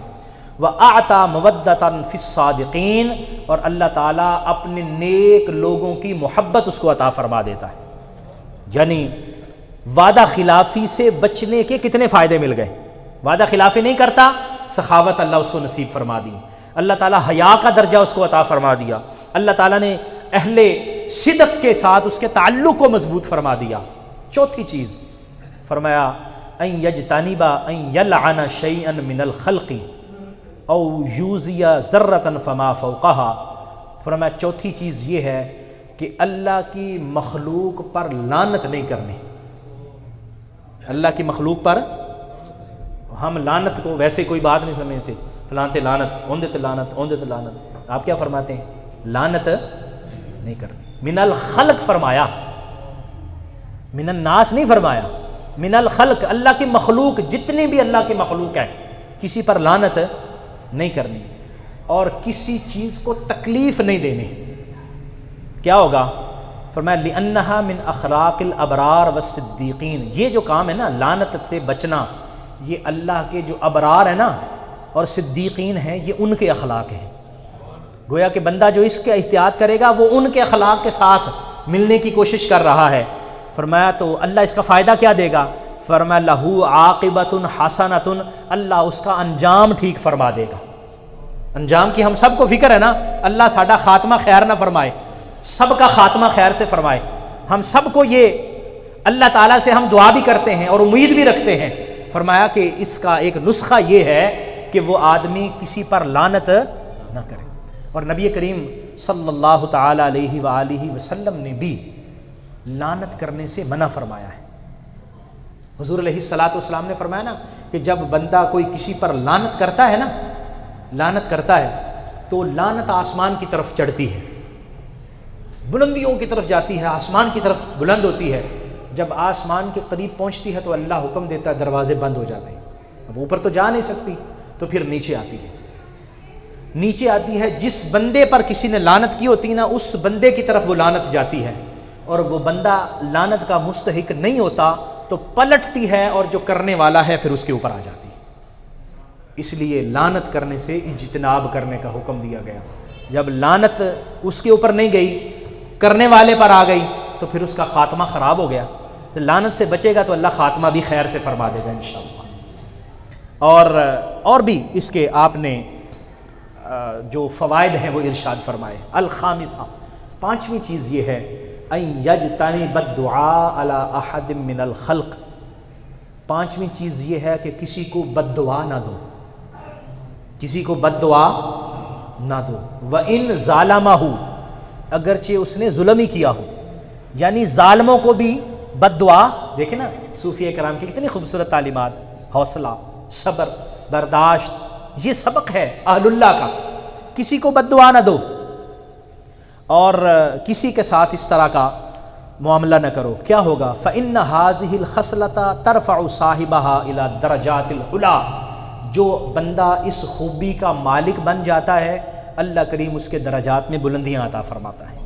وَأَعْطَى مَوَدَّةً فِي الصَّادِقِينَ، اور اللہ تعالیٰ اپنے نیک لوگوں کی محبت اس کو عطا فرما دیتا ہے۔ یعنی وعدہ خلافی سے بچنے کے کتنے فائدے مل گئے؟ وعدہ خلافی نہیں کرتا، سخاوت اللہ اس کو نصیب فرما دی، اللہ تعالیٰ حیا کا درجہ اس کو عطا فرما دیا، اللہ تعالیٰ نے اہل صدق کے ساتھ اس کے تعلق کو مضبوط فرما دیا۔ چوتھی چیز فرمایا ان یجتنب ان یلعن شیئا من الخلق او یوزی ذرۃ فما فوقها، فرمایا چوتھی چیز یہ ہے کہ اللہ کی مخلوق پر لعنت نہیں کرنی۔ اللہ کی مخلوق پر ہم لعنت کو ویسے کوئی بات نہیں سمجھتے، فلاں تے لعنت، اوندے تے لعنت، اوندے تے لعنت، آپ کیا فرماتے ہیں؟ لعنت نہیں کرنی۔ من الخلق فرمایا، من الناس نہیں فرمایا، من الخلق، اللہ کی مخلوق، جتنی بھی اللہ کی مخلوق ہے کسی پر لعنت نہیں کرنی اور کسی چیز کو تکلیف نہیں دینی۔ کیا ہوگا؟ فرمایا لِأَنَّهَا مِنْ أَخْلَاقِ الْأَبْرَارِ وَالصِّدِّيقِينَ، یہ جو کام ہے نا لعنت سے بچنا، یہ اللہ کے جو ابرار ہیں نا اور صدیقین ہیں، یہ ان کے اخلاق ہیں۔ گویا کہ بندہ جو اس کے احتیاط کرے گا وہ ان کے اخلاق کے ساتھ ملنے کی کوشش کر رہا ہے۔ فرمایا تو اللہ اس کا فائدہ کیا دے گا؟ فرمایا لہو عاقبۃ حسنۃ، اللہ اس کا انجام ٹھیک فرما دے گا۔ انجام کی ہم سب کو فکر ہے نا، اللہ ساڈا خاتمہ خیر نہ فرمائے، سب کا خاتمہ خیر سے فرمائے۔ ہم سب کو یہ اللہ تعالیٰ سے ہم دعا بھی کرتے ہیں اور امید بھی رکھتے ہیں۔ فرمایا کہ اس کا ایک نسخہ یہ ہے کہ وہ آدمی کسی پر لعنت نہ کرے، اور نبی کریم صلی اللہ تعالیٰ علیہ وآلہ وسلم نے بھی لعنت کرنے سے منع فرمایا ہے۔ حضور علیہ الصلاۃ والسلام نے فرمایا نا کہ جب بندہ کوئی کسی پر لعنت کرتا ہے نا، لعنت کرتا ہے تو لعنت آسمان کی طرف چڑھتی ہے، بلندیوں کی طرف جاتی ہے، آسمان کی طرف بلند ہوتی ہے۔ جب آسمان کے قریب پہنچتی ہے تو اللہ حکم دیتا ہے دروازے بند ہو جاتے ہیں، اب اوپر تو جا نہیں سکتی، تو پھر نیچے آتی ہے، نیچے آتی ہے، جس بندے پر کسی نے لعنت کی ہوتی نا اس بندے کی طرف وہ لعنت جاتی ہے، اور وہ بندہ لعنت کا مستحق نہیں ہوتا تو پلٹتی ہے اور جو کرنے والا ہے پھر اس کے اوپر آ جاتی ہے۔ اس لیے لعنت کرنے سے اجتناب کرنے کا حکم دیا گیا۔ جب لعنت اس کے اوپر نہیں گئی، کرنے والے پر آ گئی تو پھر اس کا خاتمہ خراب ہو گیا۔ تو لعنت سے بچے گا تو اللہ خاتمہ بھی خیر سے فرما دے گا انشاءاللہ۔ اور بھی اس کے آپ نے جو فوائد ہیں وہ ارشاد فرمائے۔ الخامسہ، پانچویں چیز یہ ہے ان یجتنب الدعاء علی احد من الخلق، پانچویں چیز یہ ہے کہ کسی کو بد دعا نہ دو، کسی کو بد دعا نہ دو۔ وَإِن ظَالَمَهُ، اگرچہ اس نے ظلم ہی کیا ہو، یعنی ظالموں کو بھی بد دعا، دیکھیں نا صوفیہ کرام کی کتنی خوبصورت تعلیمات، حوصلہ، صبر، برداشت، یہ سبق ہے اہل اللہ کا۔ کسی کو بد دعا نہ دو اور کسی کے ساتھ اس طرح کا معاملہ نہ کرو، کیا ہوگا؟ فَإِنَّ هَذِهِ الْخَصْلَةَ تَرْفَعُ صَاحِبَهَا إِلَى الدَّرَجَاتِ الْعُلَىٰ، جو بندہ اس خوبی کا مالک بن جاتا ہے اللہ کریم اس کے درجات میں بلندیاں عطا فرماتا ہے،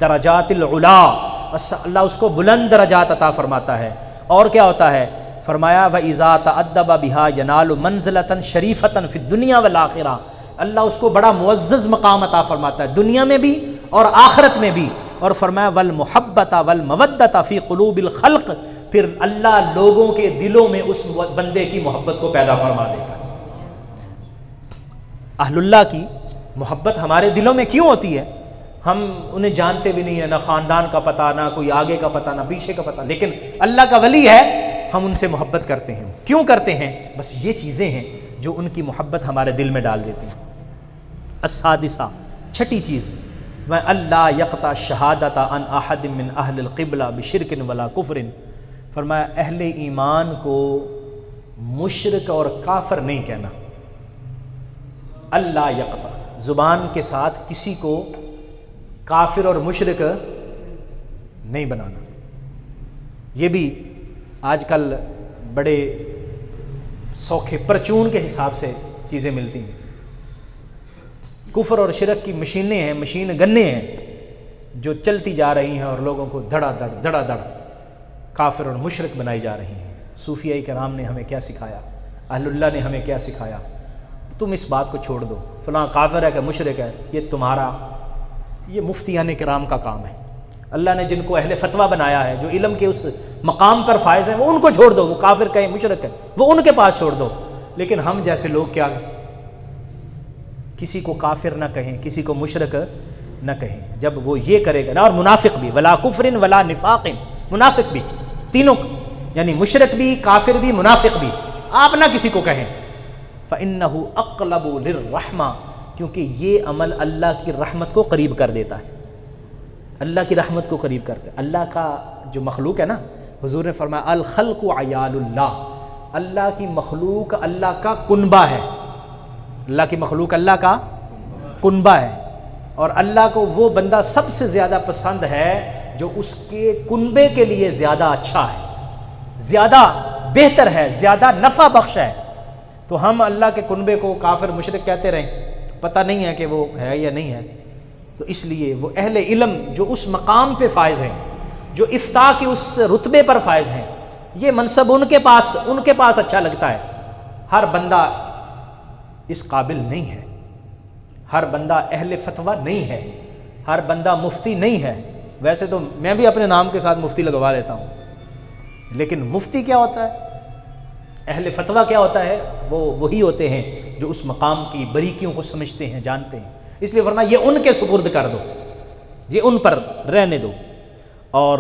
درجات العلیٰ، اللہ اس کو بلند درجات عطا فرماتا ہے۔ اور کیا ہوتا ہے؟ فرمایا وَإِذَا تَأَدَّبَ بِهَا يَنَالُ مَنزِلَةً شَرِيفَةً فِي الدُّنْيَا وَالْآخِرَةِ، اللہ اس کو بڑا معزز مقام عطا فرماتا ہے دنیا میں بھی اور آخرت میں بھی۔ اور فرمایا وَالْمُحَبَّةَ وَالْمَوَدَّةَ فِي قُلُوبِ الْخَلْقِ، پھر اللہ لوگوں کے دلوں میں اس بندے کی محبت کو پیدا فرما دیتا ہے۔ اہل اللہ کی محبت ہمارے دلوں میں کیوں ہوتی ہے؟ ہم انہیں جانتے بھی نہیں ہیں، نہ خاندان کا پتہ، نہ کوئی آگے کا پتہ، نہ پیچھے کا پتہ، لیکن اللہ کا ولی ہے، ہم ان سے محبت کرتے ہیں۔ کیوں کرتے ہیں؟ بس یہ چیزیں ہیں جو ان کی محبت ہمارے دل میں ڈال دیتی ہیں۔ السادسہ، چھٹی چیز، میں اللہ یقطع شہادت عن احد من اہل القبلہ بشرک ولا کفر، فرمایا اہل ایمان کو مشرک اور کافر نہیں کہنا۔ اللہ یقطع، زبان کے ساتھ کسی کو کافر اور مشرک نہیں بنانا۔ یہ بھی آج کل بڑے سوکھے پرچون کے حساب سے چیزیں ملتی ہیں۔ کفر اور شرک کی مشینیں ہیں، مشین گنے ہیں جو چلتی جا رہی ہیں اور لوگوں کو دھڑا دھڑ کافر اور مشرک بنائی جا رہی ہیں۔ صوفیاء کرام نے ہمیں کیا سکھایا، اہل اللہ نے ہمیں کیا سکھایا؟ تم اس بات کو چھوڑ دو، فلاں کافر ہے کہ مشرک ہے، یہ تمہارا، یہ مفتیان کرام کا کام ہے۔ اللہ نے جن کو اہل فتویٰ بنایا ہے، جو علم کے اس مقام پر فائز ہیں، وہ ان کو چھوڑ دو، وہ کافر کہیں مشرک ہے وہ ان کے پاس چھوڑ دو۔ لیکن ہم جیسے لوگ کیا، کسی کو کافر نہ کہیں، کسی کو مشرک نہ کہیں۔ جب وہ یہ کرے گا نا، اور منافق بھی، ولا کفر ولا نفاق، منافق بھی، تینوں، یعنی مشرک بھی، کافر بھی، منافق بھی، آپ نہ کسی کو کہیں۔ فَإِنَّهُ أَقْلَبُ لِلرَّحْمَةِ، کیونکہ یہ عمل اللہ کی رحمت کو قریب کر دیتا ہے، اللہ کی رحمت کو قریب کرتا ہے۔ اللہ کا جو مخلوق ہے نا، حضور نے فرمایا الخلق عیال اللہ، اللہ کی مخلوق اللہ کا کنبہ ہے، اللہ کی مخلوق اللہ کا کنبہ ہے، اور اللہ کو وہ بندہ سب سے زیادہ پسند ہے جو اس کے کنبے کے لیے زیادہ اچھا ہے، زیادہ بہتر ہے، زیادہ نفع بخش ہے۔ تو ہم اللہ کے کنبے کو کافر مشرک کہتے رہیں، پتہ نہیں ہے کہ وہ ہے یا نہیں ہے۔ تو اس لیے وہ اہل علم جو اس مقام پہ فائز ہیں، جو افتاء کے اس رتبے پر فائز ہیں، یہ منصب ان کے پاس اچھا لگتا ہے۔ ہر بندہ اس قابل نہیں ہے، ہر بندہ اہل فتویٰ نہیں ہے، ہر بندہ مفتی نہیں ہے۔ ویسے تو میں بھی اپنے نام کے ساتھ مفتی لگوا لیتا ہوں، لیکن مفتی کیا ہوتا ہے، اہل فتویٰ کیا ہوتا ہے؟ وہ وہی ہوتے ہیں جو اس مقام کی باریکیوں کو سمجھتے ہیں، جانتے ہیں۔ اس لیے فرمایا یہ ان کے سپرد کر دو، یہ ان پر رہنے دو۔ اور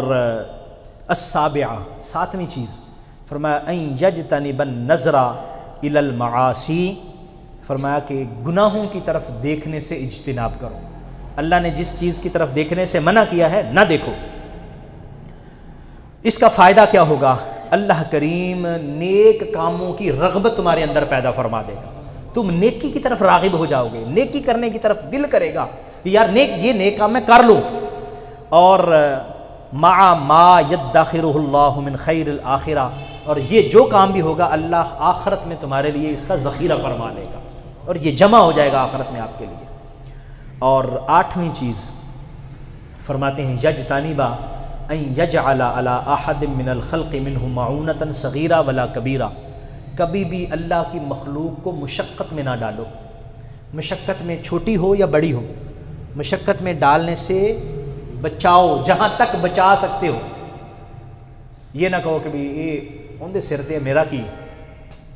السابعہ، ساتویں چیز، فرمایا ان یجتنب النظر الی المعاصی، فرمایا کہ گناہوں کی طرف دیکھنے سے اجتناب کرو۔ اللہ نے جس چیز کی طرف دیکھنے سے منع کیا ہے نہ دیکھو۔ اس کا فائدہ کیا ہوگا؟ اللہ کریم نیک کاموں کی رغبت تمہارے اندر پیدا فرما دے گا، تم نیکی کی طرف راغب ہو جاؤ گے، نیکی کرنے کی طرف دل کرے گا، یار یہ نیک کام میں کر لوں۔ اور مع ما یدخرہ اللہ من خیر الآخرہ، اور یہ جو کام بھی ہوگا اللہ آخرت میں تمہارے لیے اس کا ذخیرہ فرما لے گا، اور یہ جمع ہو جائے گا آخرت میں آپ کے لیے۔ اور آٹھویں چیز فرماتے ہیں یجتنبا ان یجعل علی احد من الخلق منہ معونۃ صغیرہ ولا کبیرہ، کبھی بھی اللہ کی مخلوق کو مشقت میں نہ ڈالو، مشقت میں چھوٹی ہو یا بڑی ہو، مشقت میں ڈالنے سے بچاؤ جہاں تک بچا سکتے ہو۔ یہ نہ کہو کہ بھی یہ اندے سر تے میرا کی،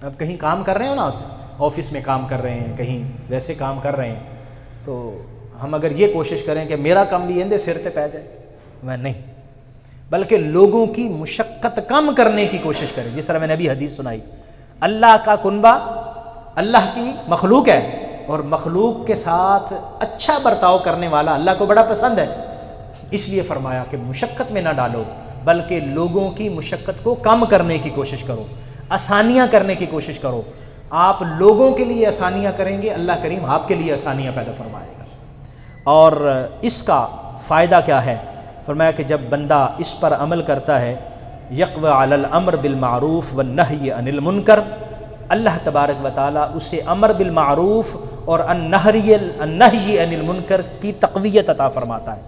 اب کہیں کام کر رہے ہو نا، آفس میں کام کر رہے ہیں، کہیں ویسے کام کر رہے ہیں، تو ہم اگر یہ کوشش کریں کہ میرا کام بھی اندے سر تے پہ جائے، میں نہیں، بلکہ لوگوں کی مشقت کم کرنے کی کوشش کریں۔ جس طرح میں نے ابھی حدیث سنائی، اللہ کا کنبہ اللہ کی مخلوق ہے، اور مخلوق کے ساتھ اچھا برتاؤ کرنے والا اللہ کو بڑا پسند ہے، اس لیے فرمایا کہ مشقت میں نہ ڈالو، بلکہ لوگوں کی مشقت کو کم کرنے کی کوشش کرو، آسانیاں کرنے کی کوشش کرو۔ آپ لوگوں کے لیے آسانیاں کریں گے، اللہ کریم آپ کے لیے آسانیاں پیدا فرمائے گا۔ اور اس کا فائدہ کیا ہے؟ فرمایا کہ جب بندہ اس پر عمل کرتا ہے یقوی علی الامر بالمعروف والنہی عن المنکر، اللہ تبارک و تعالیٰ اسے امر بالمعروف اور النہی عن المنکر کی تقویت عطا فرماتا ہے۔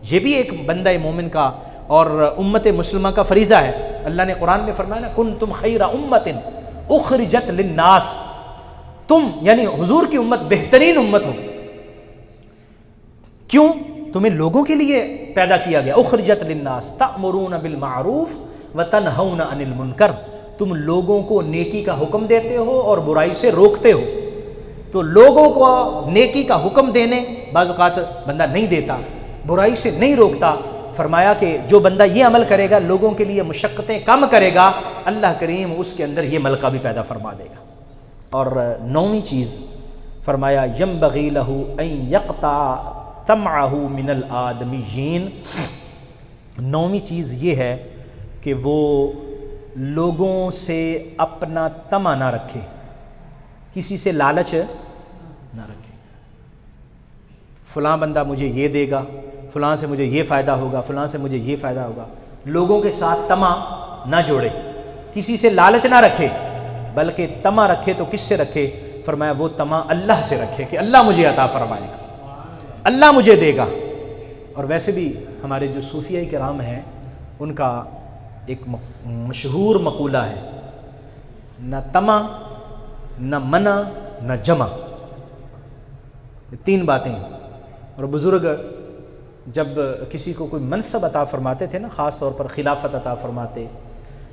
یہ بھی ایک بندہ مومن کا اور امت مسلمہ کا فریضہ ہے۔ اللہ نے قرآن میں فرمایا نا کنتم خیر امت اخرجت للناس، تم یعنی حضور کی امت بہترین امت ہو۔ کیوں؟ تمہیں لوگوں کے لیے پیدا کیا گیا۔ اخرجت للناس تأمرون بالمعروف وتنہون عن المنکر، تم لوگوں کو نیکی کا حکم دیتے ہو اور برائی سے روکتے ہو۔ تو لوگوں کو نیکی کا حکم دینے بعض اوقات بندہ نہیں دیتا، برائی سے نہیں روکتا۔ فرمایا کہ جو بندہ یہ عمل کرے گا، لوگوں کے لیے مشقتیں کم کرے گا، اللہ کریم اس کے اندر یہ ملکہ بھی پیدا فرما دے گا۔ اور 9ویں چیز فرمایا ینبغی لہ ان یقطع طمعہ من الآدمیین، 9ویں چیز یہ ہے کہ وہ لوگوں سے اپنا طمع نہ رکھے، کسی سے لالچ نہ رکھے۔ فلاں بندہ مجھے یہ دے گا، فلاں سے مجھے یہ فائدہ ہوگا، فلاں سے مجھے یہ فائدہ ہوگا۔ لوگوں کے ساتھ طمع نہ جوڑے، کسی سے لالچ نہ رکھے، بلکہ طمع رکھے تو کس سے رکھے؟ فرمایا وہ طمع اللہ سے رکھے کہ اللہ مجھے عطا فرمائے گا، اللہ مجھے دے گا۔ اور ویسے بھی ہمارے جو صوفیہ کرام ہیں ان کا ایک مشہور مقولہ ہے، نہ طمع، نہ منع، نہ جمع، یہ 3 باتیں ہیں۔ اور بزرگ جب کسی کو کوئی منصب عطا فرماتے تھے نا، خاص طور پر خلافت عطا فرماتے،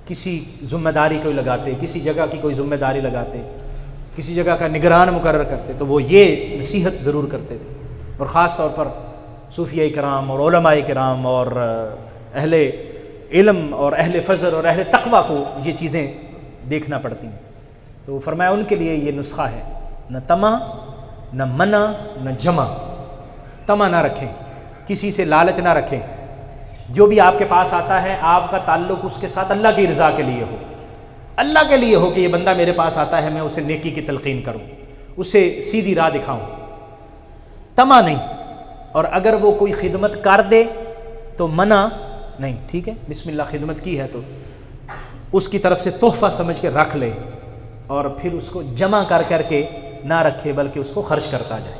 کسی ذمہ داری کو لگاتے، کسی جگہ کی کوئی ذمہ داری لگاتے، کسی جگہ کا نگران مقرر کرتے، تو وہ یہ نصیحت ضرور کرتے تھے۔ اور خاص طور پر صوفیہ کرام اور علماء کرام اور اہل علم اور اہل فضل اور اہل تقویٰ کو یہ چیزیں دیکھنا پڑتی ہیں۔ تو فرمایا ان کے لیے یہ نسخہ ہے، نہ طمع، نہ منع، نہ جمع۔ طمع نہ رکھیں، کسی سے لالچ نہ رکھیں، جو بھی آپ کے پاس آتا ہے آپ کا تعلق اس کے ساتھ اللہ کی رضا کے لیے ہو، اللہ کے لیے ہو کہ یہ بندہ میرے پاس آتا ہے میں اسے نیکی کی تلقین کروں، اسے سیدھی راہ دکھاؤں، طمع نہیں۔ اور اگر وہ کوئی خدمت کر دے تو منع نہیں، ٹھیک ہے بسم اللہ خدمت کی ہے تو اس کی طرف سے تحفہ سمجھ کے رکھ لے، اور پھر اس کو جمع کر کے نہ رکھے بلکہ اس کو خرچ کرتا جائے۔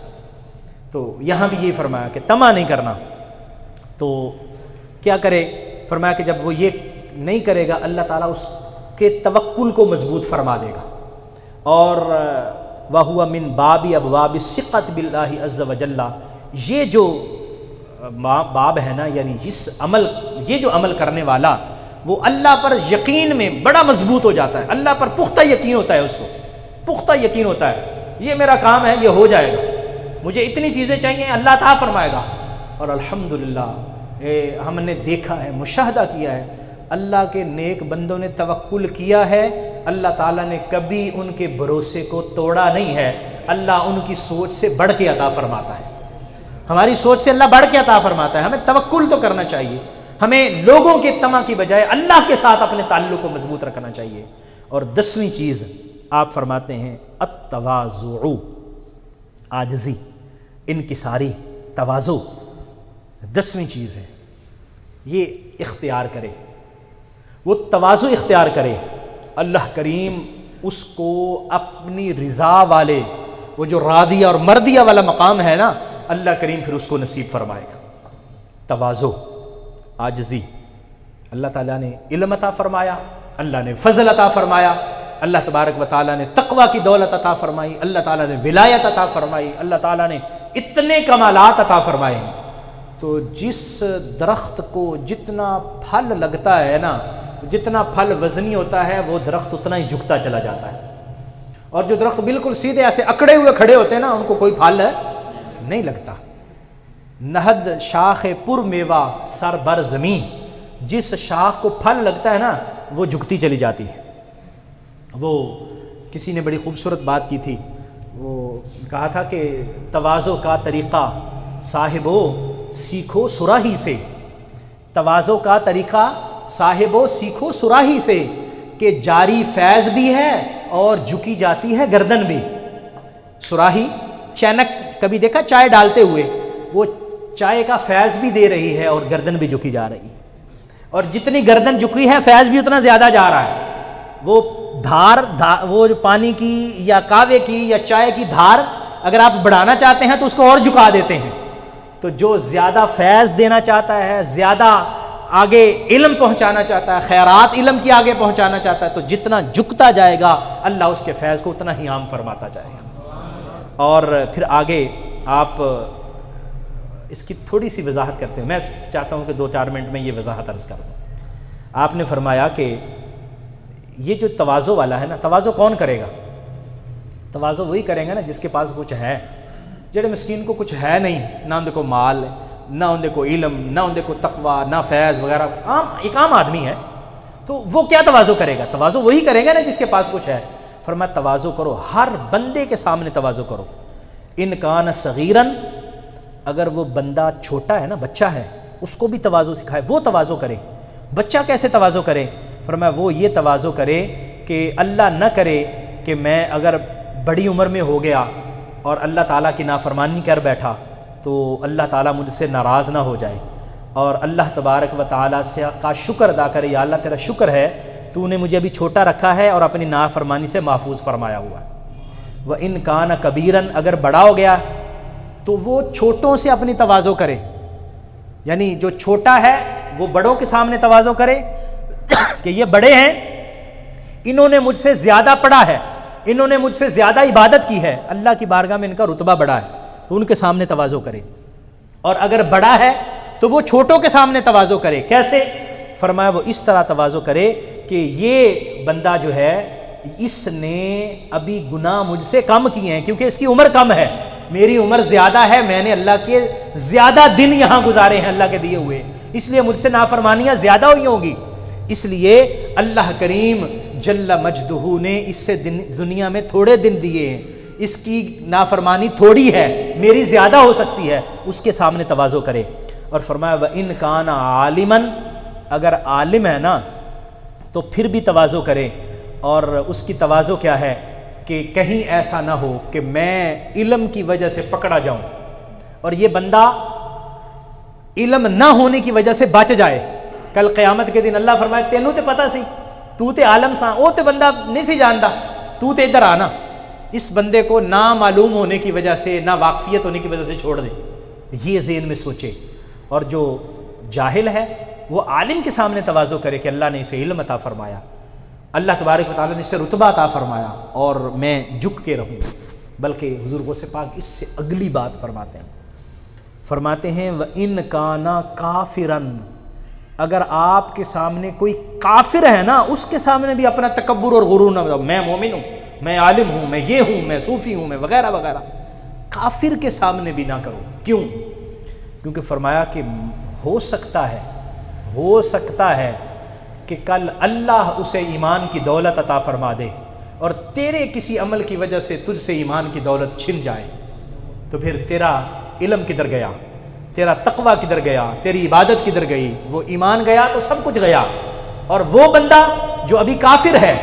تو یہاں بھی یہ فرمایا کہ طمع نہیں کرنا۔ تو کیا کرے؟ فرمایا کہ جب وہ یہ نہیں کرے گا اللہ تعالیٰ اس کے توکل کو مضبوط فرما دے گا۔ اور وَهُوَ مِن بَابِ أَبْوَابِ الثِّقَةِ بِاللَّهِ عَزَّ وَجَلَّ، یہ جو باب ہے نا، یعنی یہ جو عمل کرنے والا وہ اللہ پر یقین میں بڑا مضبوط ہو جاتا ہے، اللہ پر پختہ یقین ہوتا ہے، اس کو پختہ یقین ہوتا ہے یہ میرا کام ہے، یہ ہو جائے گا، مجھے اتنی چیزیں چاہیے اللہ عطا فرمائے گا۔ اور الحمدللہ ہم نے دیکھا ہے، مشاہدہ کیا ہے، اللہ کے نیک بندوں نے توکل کیا ہے، اللہ تعالیٰ نے کبھی ان کے بھروسے کو توڑا نہیں ہے، اللہ ان کی سوچ سے بڑھ کے عطا فرماتا ہے، ہماری سوچ سے اللہ بڑھ کے عطا فرماتا ہے۔ ہمیں توکل تو کرنا چاہیے، ہمیں لوگوں کے طمع کی بجائے اللہ کے ساتھ اپنے تعلق کو مضبوط رکھنا چاہیے۔ اور 10ویں چیز آپ فرماتے ہیں التواضع، عاجزی، انکساری، تواضع 10ویں چیز ہے، یہ اختیار کرے، وہ تواضع اختیار کرے، اللہ کریم اس کو اپنی رضا والے، وہ جو راضیہ اور مردیہ والا مقام ہے نا، اللہ کریم پھر اس کو نصیب فرمائے گا۔ تواضع، عاجزی، اللہ تعالیٰ نے علم عطا فرمایا، اللہ نے فضل عطا فرمایا، اللہ تبارک و تعالیٰ نے تقوی کی دولت عطا فرمائی، اللہ تعالیٰ نے ولایت عطا فرمائی، اللہ تعالیٰ نے اتنے کمالات عطا فرمائے ہیں۔ تو جس درخت کو جتنا پھل لگتا ہے نا، جتنا پھل وزنی ہوتا ہے وہ درخت اتنا ہی جھکتا چلا جاتا ہے، اور جو درخت بالکل سیدھے ایسے اکڑے ہوئے کھڑے ہوتے ہیں نا ان کو کوئی پھل نہیں لگتا۔ نہد شاخ پر میوہ سر بر زمین، جس شاخ کو پھل لگتا ہے نا وہ جھکتی چلی جاتی ہے۔ وہ کسی نے بڑی خوبصورت بات کی تھی، وہ کہا تھا کہ تواضع کا طریقہ صاحبو سیکھو صراحی سے، تواضع کا طریقہ صاحبو سیکھو صراحی سے، کہ جاری فیض بھی ہے اور جھکی جاتی ہے گردن بھی۔ صراحی چینک کبھی دیکھا چائے ڈالتے ہوئے، وہ چائے کا فیض بھی دے رہی ہے اور گردن بھی جھکی جا رہی ہے، اور جتنی گردن جھکی ہے فیض بھی اتنا زیادہ جا رہا ہے۔ وہ دھار وہ جو پانی کی یا کاوے کی یا چائے کی دھار اگر آپ بڑھانا چاہتے ہیں تو اس کو اور جھکا دیتے ہیں۔ تو جو زیادہ فیض دینا چاہتا ہے، زیادہ آگے علم پہنچانا چاہتا ہے، خیرات علم کی آگے پہنچانا چاہتا ہے، تو جتنا جھکتا جائے گا اللہ اس کے فیض کو اتنا ہی عام فرماتا جائے گا۔ اور پھر آگے آپ اس کی تھوڑی سی وضاحت کرتے ہیں، میں چاہتا ہوں کہ 2-4 منٹ میں یہ وضاحت عرض کر دوں۔ آپ نے فرمایا کہ یہ جو تواضع والا ہے نا، تواضع کون کرے گا؟ تواضع وہی کریں گا نا جس کے پاس کچھ ہے۔ جڑے مسکین کو کچھ ہے نہیں، نہ ان کو مال، نہ ان کو علم، نہ ان کو تقوی، نہ فیض وغیرہ، ایک عام آدمی ہے، تو وہ کیا تواضع کرے گا؟ تواضع وہی کرے گا نا جس کے پاس کچھ ہے۔ فرمایا تواضع کرو، ہر بندے کے سامنے تواضع کرو۔ ان کان صغیرن، اگر وہ بندہ چھوٹا ہے نا، بچہ ہے، اس کو بھی تواضع سکھائے، وہ تواضع کرے۔ بچہ کیسے تواضع کرے؟ فرمایا وہ یہ تواضع کرے کہ اللہ نہ کرے کہ میں اگر بڑی عمر میں ہو گیا اور اللہ تعالیٰ کی نافرمانی کر بیٹھا تو اللہ تعالیٰ مجھ سے ناراض نہ ہو جائے، اور اللہ تبارک و تعالیٰ سے کا شکر ادا کرے، یا اللہ تیرا شکر ہے تو نے مجھے ابھی چھوٹا رکھا ہے اور اپنی نافرمانی سے محفوظ فرمایا ہوا ہے۔ وَإِن كَانَ كَبِيرًا، اگر بڑا ہو گیا تو وہ چھوٹوں سے اپنی تواضع کرے، یعنی جو چھوٹا ہے وہ بڑوں کے سامنے تواضع کرے کہ یہ بڑے ہیں، انہوں نے مجھ سے زیادہ پڑھا ہے، انہوں نے مجھ سے زیادہ عبادت کی ہے، اللہ کی بارگاہ میں ان کا رتبہ بڑا ہے، تو ان کے سامنے تواضع کرے۔ اور اگر بڑا ہے تو وہ چھوٹوں کے سامنے تواضع کرے۔ کیسے؟ فرمایا وہ اس طرح تواضع کرے کہ یہ بندہ جو ہے اس نے ابھی گناہ مجھ سے کم کیے ہیں، کیونکہ اس کی عمر کم ہے، میری عمر زیادہ ہے، میں نے اللہ کے زیادہ دن یہاں گزارے ہیں اللہ کے دیے ہوئے، اس لیے مجھ سے نافرمانیاں زیادہ ہوئی ہوں گی، اس لیے اللہ کریم جل مجدہ نے اس سے دنیا میں تھوڑے دن دیے ہیں، اس کی نافرمانی تھوڑی ہے، میری زیادہ ہو سکتی ہے، اس کے سامنے تواضع کرے۔ اور فرمایا وَإِن كَانَ عَالِمًا، اگر عالم ہے نا تو پھر بھی تواضع کرے، اور اس کی تواضع کیا ہے کہ کہیں ایسا نہ ہو کہ میں علم کی وجہ سے پکڑا جاؤں اور یہ بندہ علم نہ ہونے کی وجہ سے بچ جائے، کل قیامت کے دن اللہ فرمائے تینوں تے پتہ سی، تو تے عالم سا، او تے بندہ نہیں سی جاندا، تو تے ادھر آنا، اس بندے کو نہ معلوم ہونے کی وجہ سے، نہ واقفیت ہونے کی وجہ سے چھوڑ دے، یہ ذہن میں سوچے۔ اور جو جاہل ہے وہ عالم کے سامنے تواضع کرے کہ اللہ نے اسے علم عطا فرمایا، اللہ تبارک و تعالیٰ نے اسے رتبہ عطا فرمایا اور میں جھک کے رہوں۔ بلکہ حضور غوث پاک اس سے اگلی بات فرماتے ہیں وَإِن كَانَ كَافِرًا، اگر آپ کے سامنے کوئی کافر ہے نا، اس کے سامنے بھی اپنا تکبر اور غرور نہ بتاؤ، میں مومن ہوں، میں عالم ہوں، میں یہ ہوں، میں صوفی ہوں، میں وغیرہ وغیرہ، کافر کے سامنے بھی نہ کرو۔ کیوں؟ کیونکہ فرمایا کہ ہو سکتا ہے کہ کل اللہ اسے ایمان کی دولت عطا فرما دے اور تیرے کسی عمل کی وجہ سے تجھ سے ایمان کی دولت چھن جائے، تو پھر تیرا علم کدھر گیا، تیرا تقوی کدھر گیا، تیری عبادت کدھر گئی؟ وہ ایمان گیا تو سب کچھ گیا۔ اور وہ بندہ جو ابھی کافر ہے،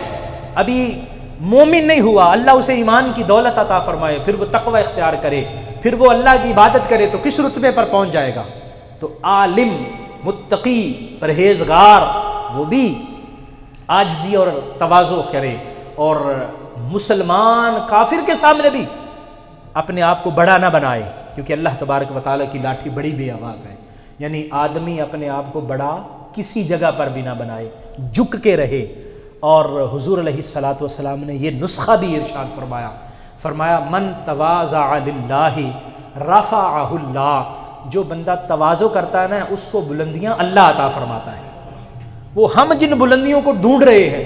ابھی مومن نہیں ہوا، اللہ اسے ایمان کی دولت عطا فرمائے، پھر وہ تقوی اختیار کرے، پھر وہ اللہ کی عبادت کرے، تو کس رتبے پر پہنچ جائے گا؟ تو عالم، متقی، پرہیزگار، وہ بھی عاجزی اور تواضع کرے، اور مسلمان کافر کے سامنے بھی اپنے آپ کو بڑا نہ بنائے، کیونکہ اللہ تبارک و تعالیٰ کی لاٹھی بڑی بے آواز ہے، یعنی آدمی اپنے آپ کو بڑا کسی جگہ پر بھی نہ بنائے، جھک کے رہے۔ اور حضور علیہ الصلاۃ والسلام نے یہ نسخہ بھی ارشاد فرمایا من تواضع للہ رفعہ اللہ، جو بندہ تواضع کرتا ہے نا اس کو بلندیاں اللہ عطا فرماتا ہے۔ وہ ہم جن بلندیوں کو ڈھونڈ رہے ہیں،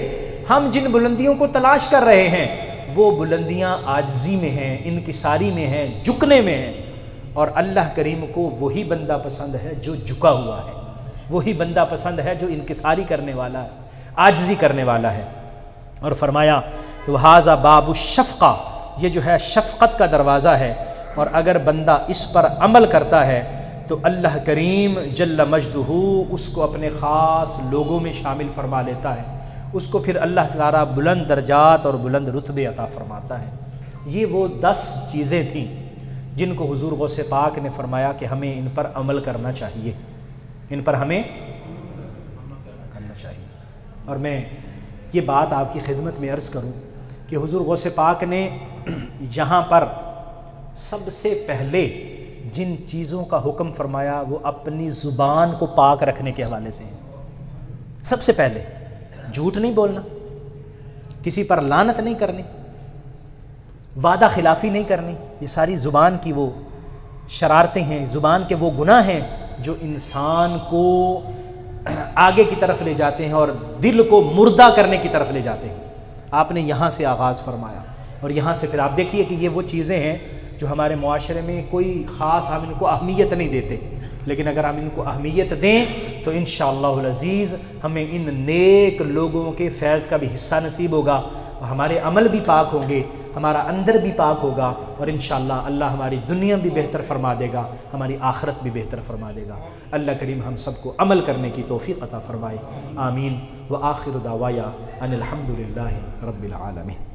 ہم جن بلندیوں کو تلاش کر رہے ہیں، وہ بلندیاں عاجزی میں ہیں، انکساری میں ہیں، جھکنے میں ہیں، اور اللہ کریم کو وہی بندہ پسند ہے جو جھکا ہوا ہے، وہی بندہ پسند ہے جو انکساری کرنے والا ہے، عاجزی کرنے والا ہے۔ اور فرمایا وَهَذَا بَابُ الشَّفْقَةِ، یہ جو ہے شفقت کا دروازہ ہے، اور اگر بندہ اس پر عمل کرتا ہے تو اللہ کریم جل مجدہ اس کو اپنے خاص لوگوں میں شامل فرما لیتا ہے، اس کو پھر اللہ تعالیٰ بلند درجات اور بلند رتبے عطا فرماتا ہے۔ یہ وہ 10 چیزیں تھیں جن کو حضور غوث پاک نے فرمایا کہ ہمیں ان پر عمل کرنا چاہیے، ان پر ہمیں کرنا چاہیے۔ اور میں یہ بات آپ کی خدمت میں عرض کروں کہ حضور غوث پاک نے یہاں پر سب سے پہلے جن چیزوں کا حکم فرمایا وہ اپنی زبان کو پاک رکھنے کے حوالے سے ہیں۔ سب سے پہلے جھوٹ نہیں بولنا، کسی پر لعنت نہیں کرنی، وعدہ خلافی نہیں کرنی، یہ ساری زبان کی وہ شرارتیں ہیں، زبان کے وہ گناہ ہیں جو انسان کو آگے کی طرف لے جاتے ہیں اور دل کو مردہ کرنے کی طرف لے جاتے ہیں۔ آپ نے یہاں سے آغاز فرمایا اور یہاں سے پھر آپ دیکھیے کہ یہ وہ چیزیں ہیں جو ہمارے معاشرے میں کوئی خاص ہم ان کو اہمیت نہیں دیتے، لیکن اگر ہم ان کو اہمیت دیں تو انشاءاللہ العزیز ہمیں ان نیک لوگوں کے فیض کا بھی حصہ نصیب ہوگا، اور ہمارے عمل بھی پاک ہوں گے، ہمارا اندر بھی پاک ہوگا، اور انشاءاللہ اللہ ہماری دنیا بھی بہتر فرما دے گا، ہماری آخرت بھی بہتر فرما دے گا۔ اللہ کریم ہم سب کو عمل کرنے کی توفیق عطا فرمائے، آمین۔ وآخر دعوایا ان الحمدللہ رب العالمین۔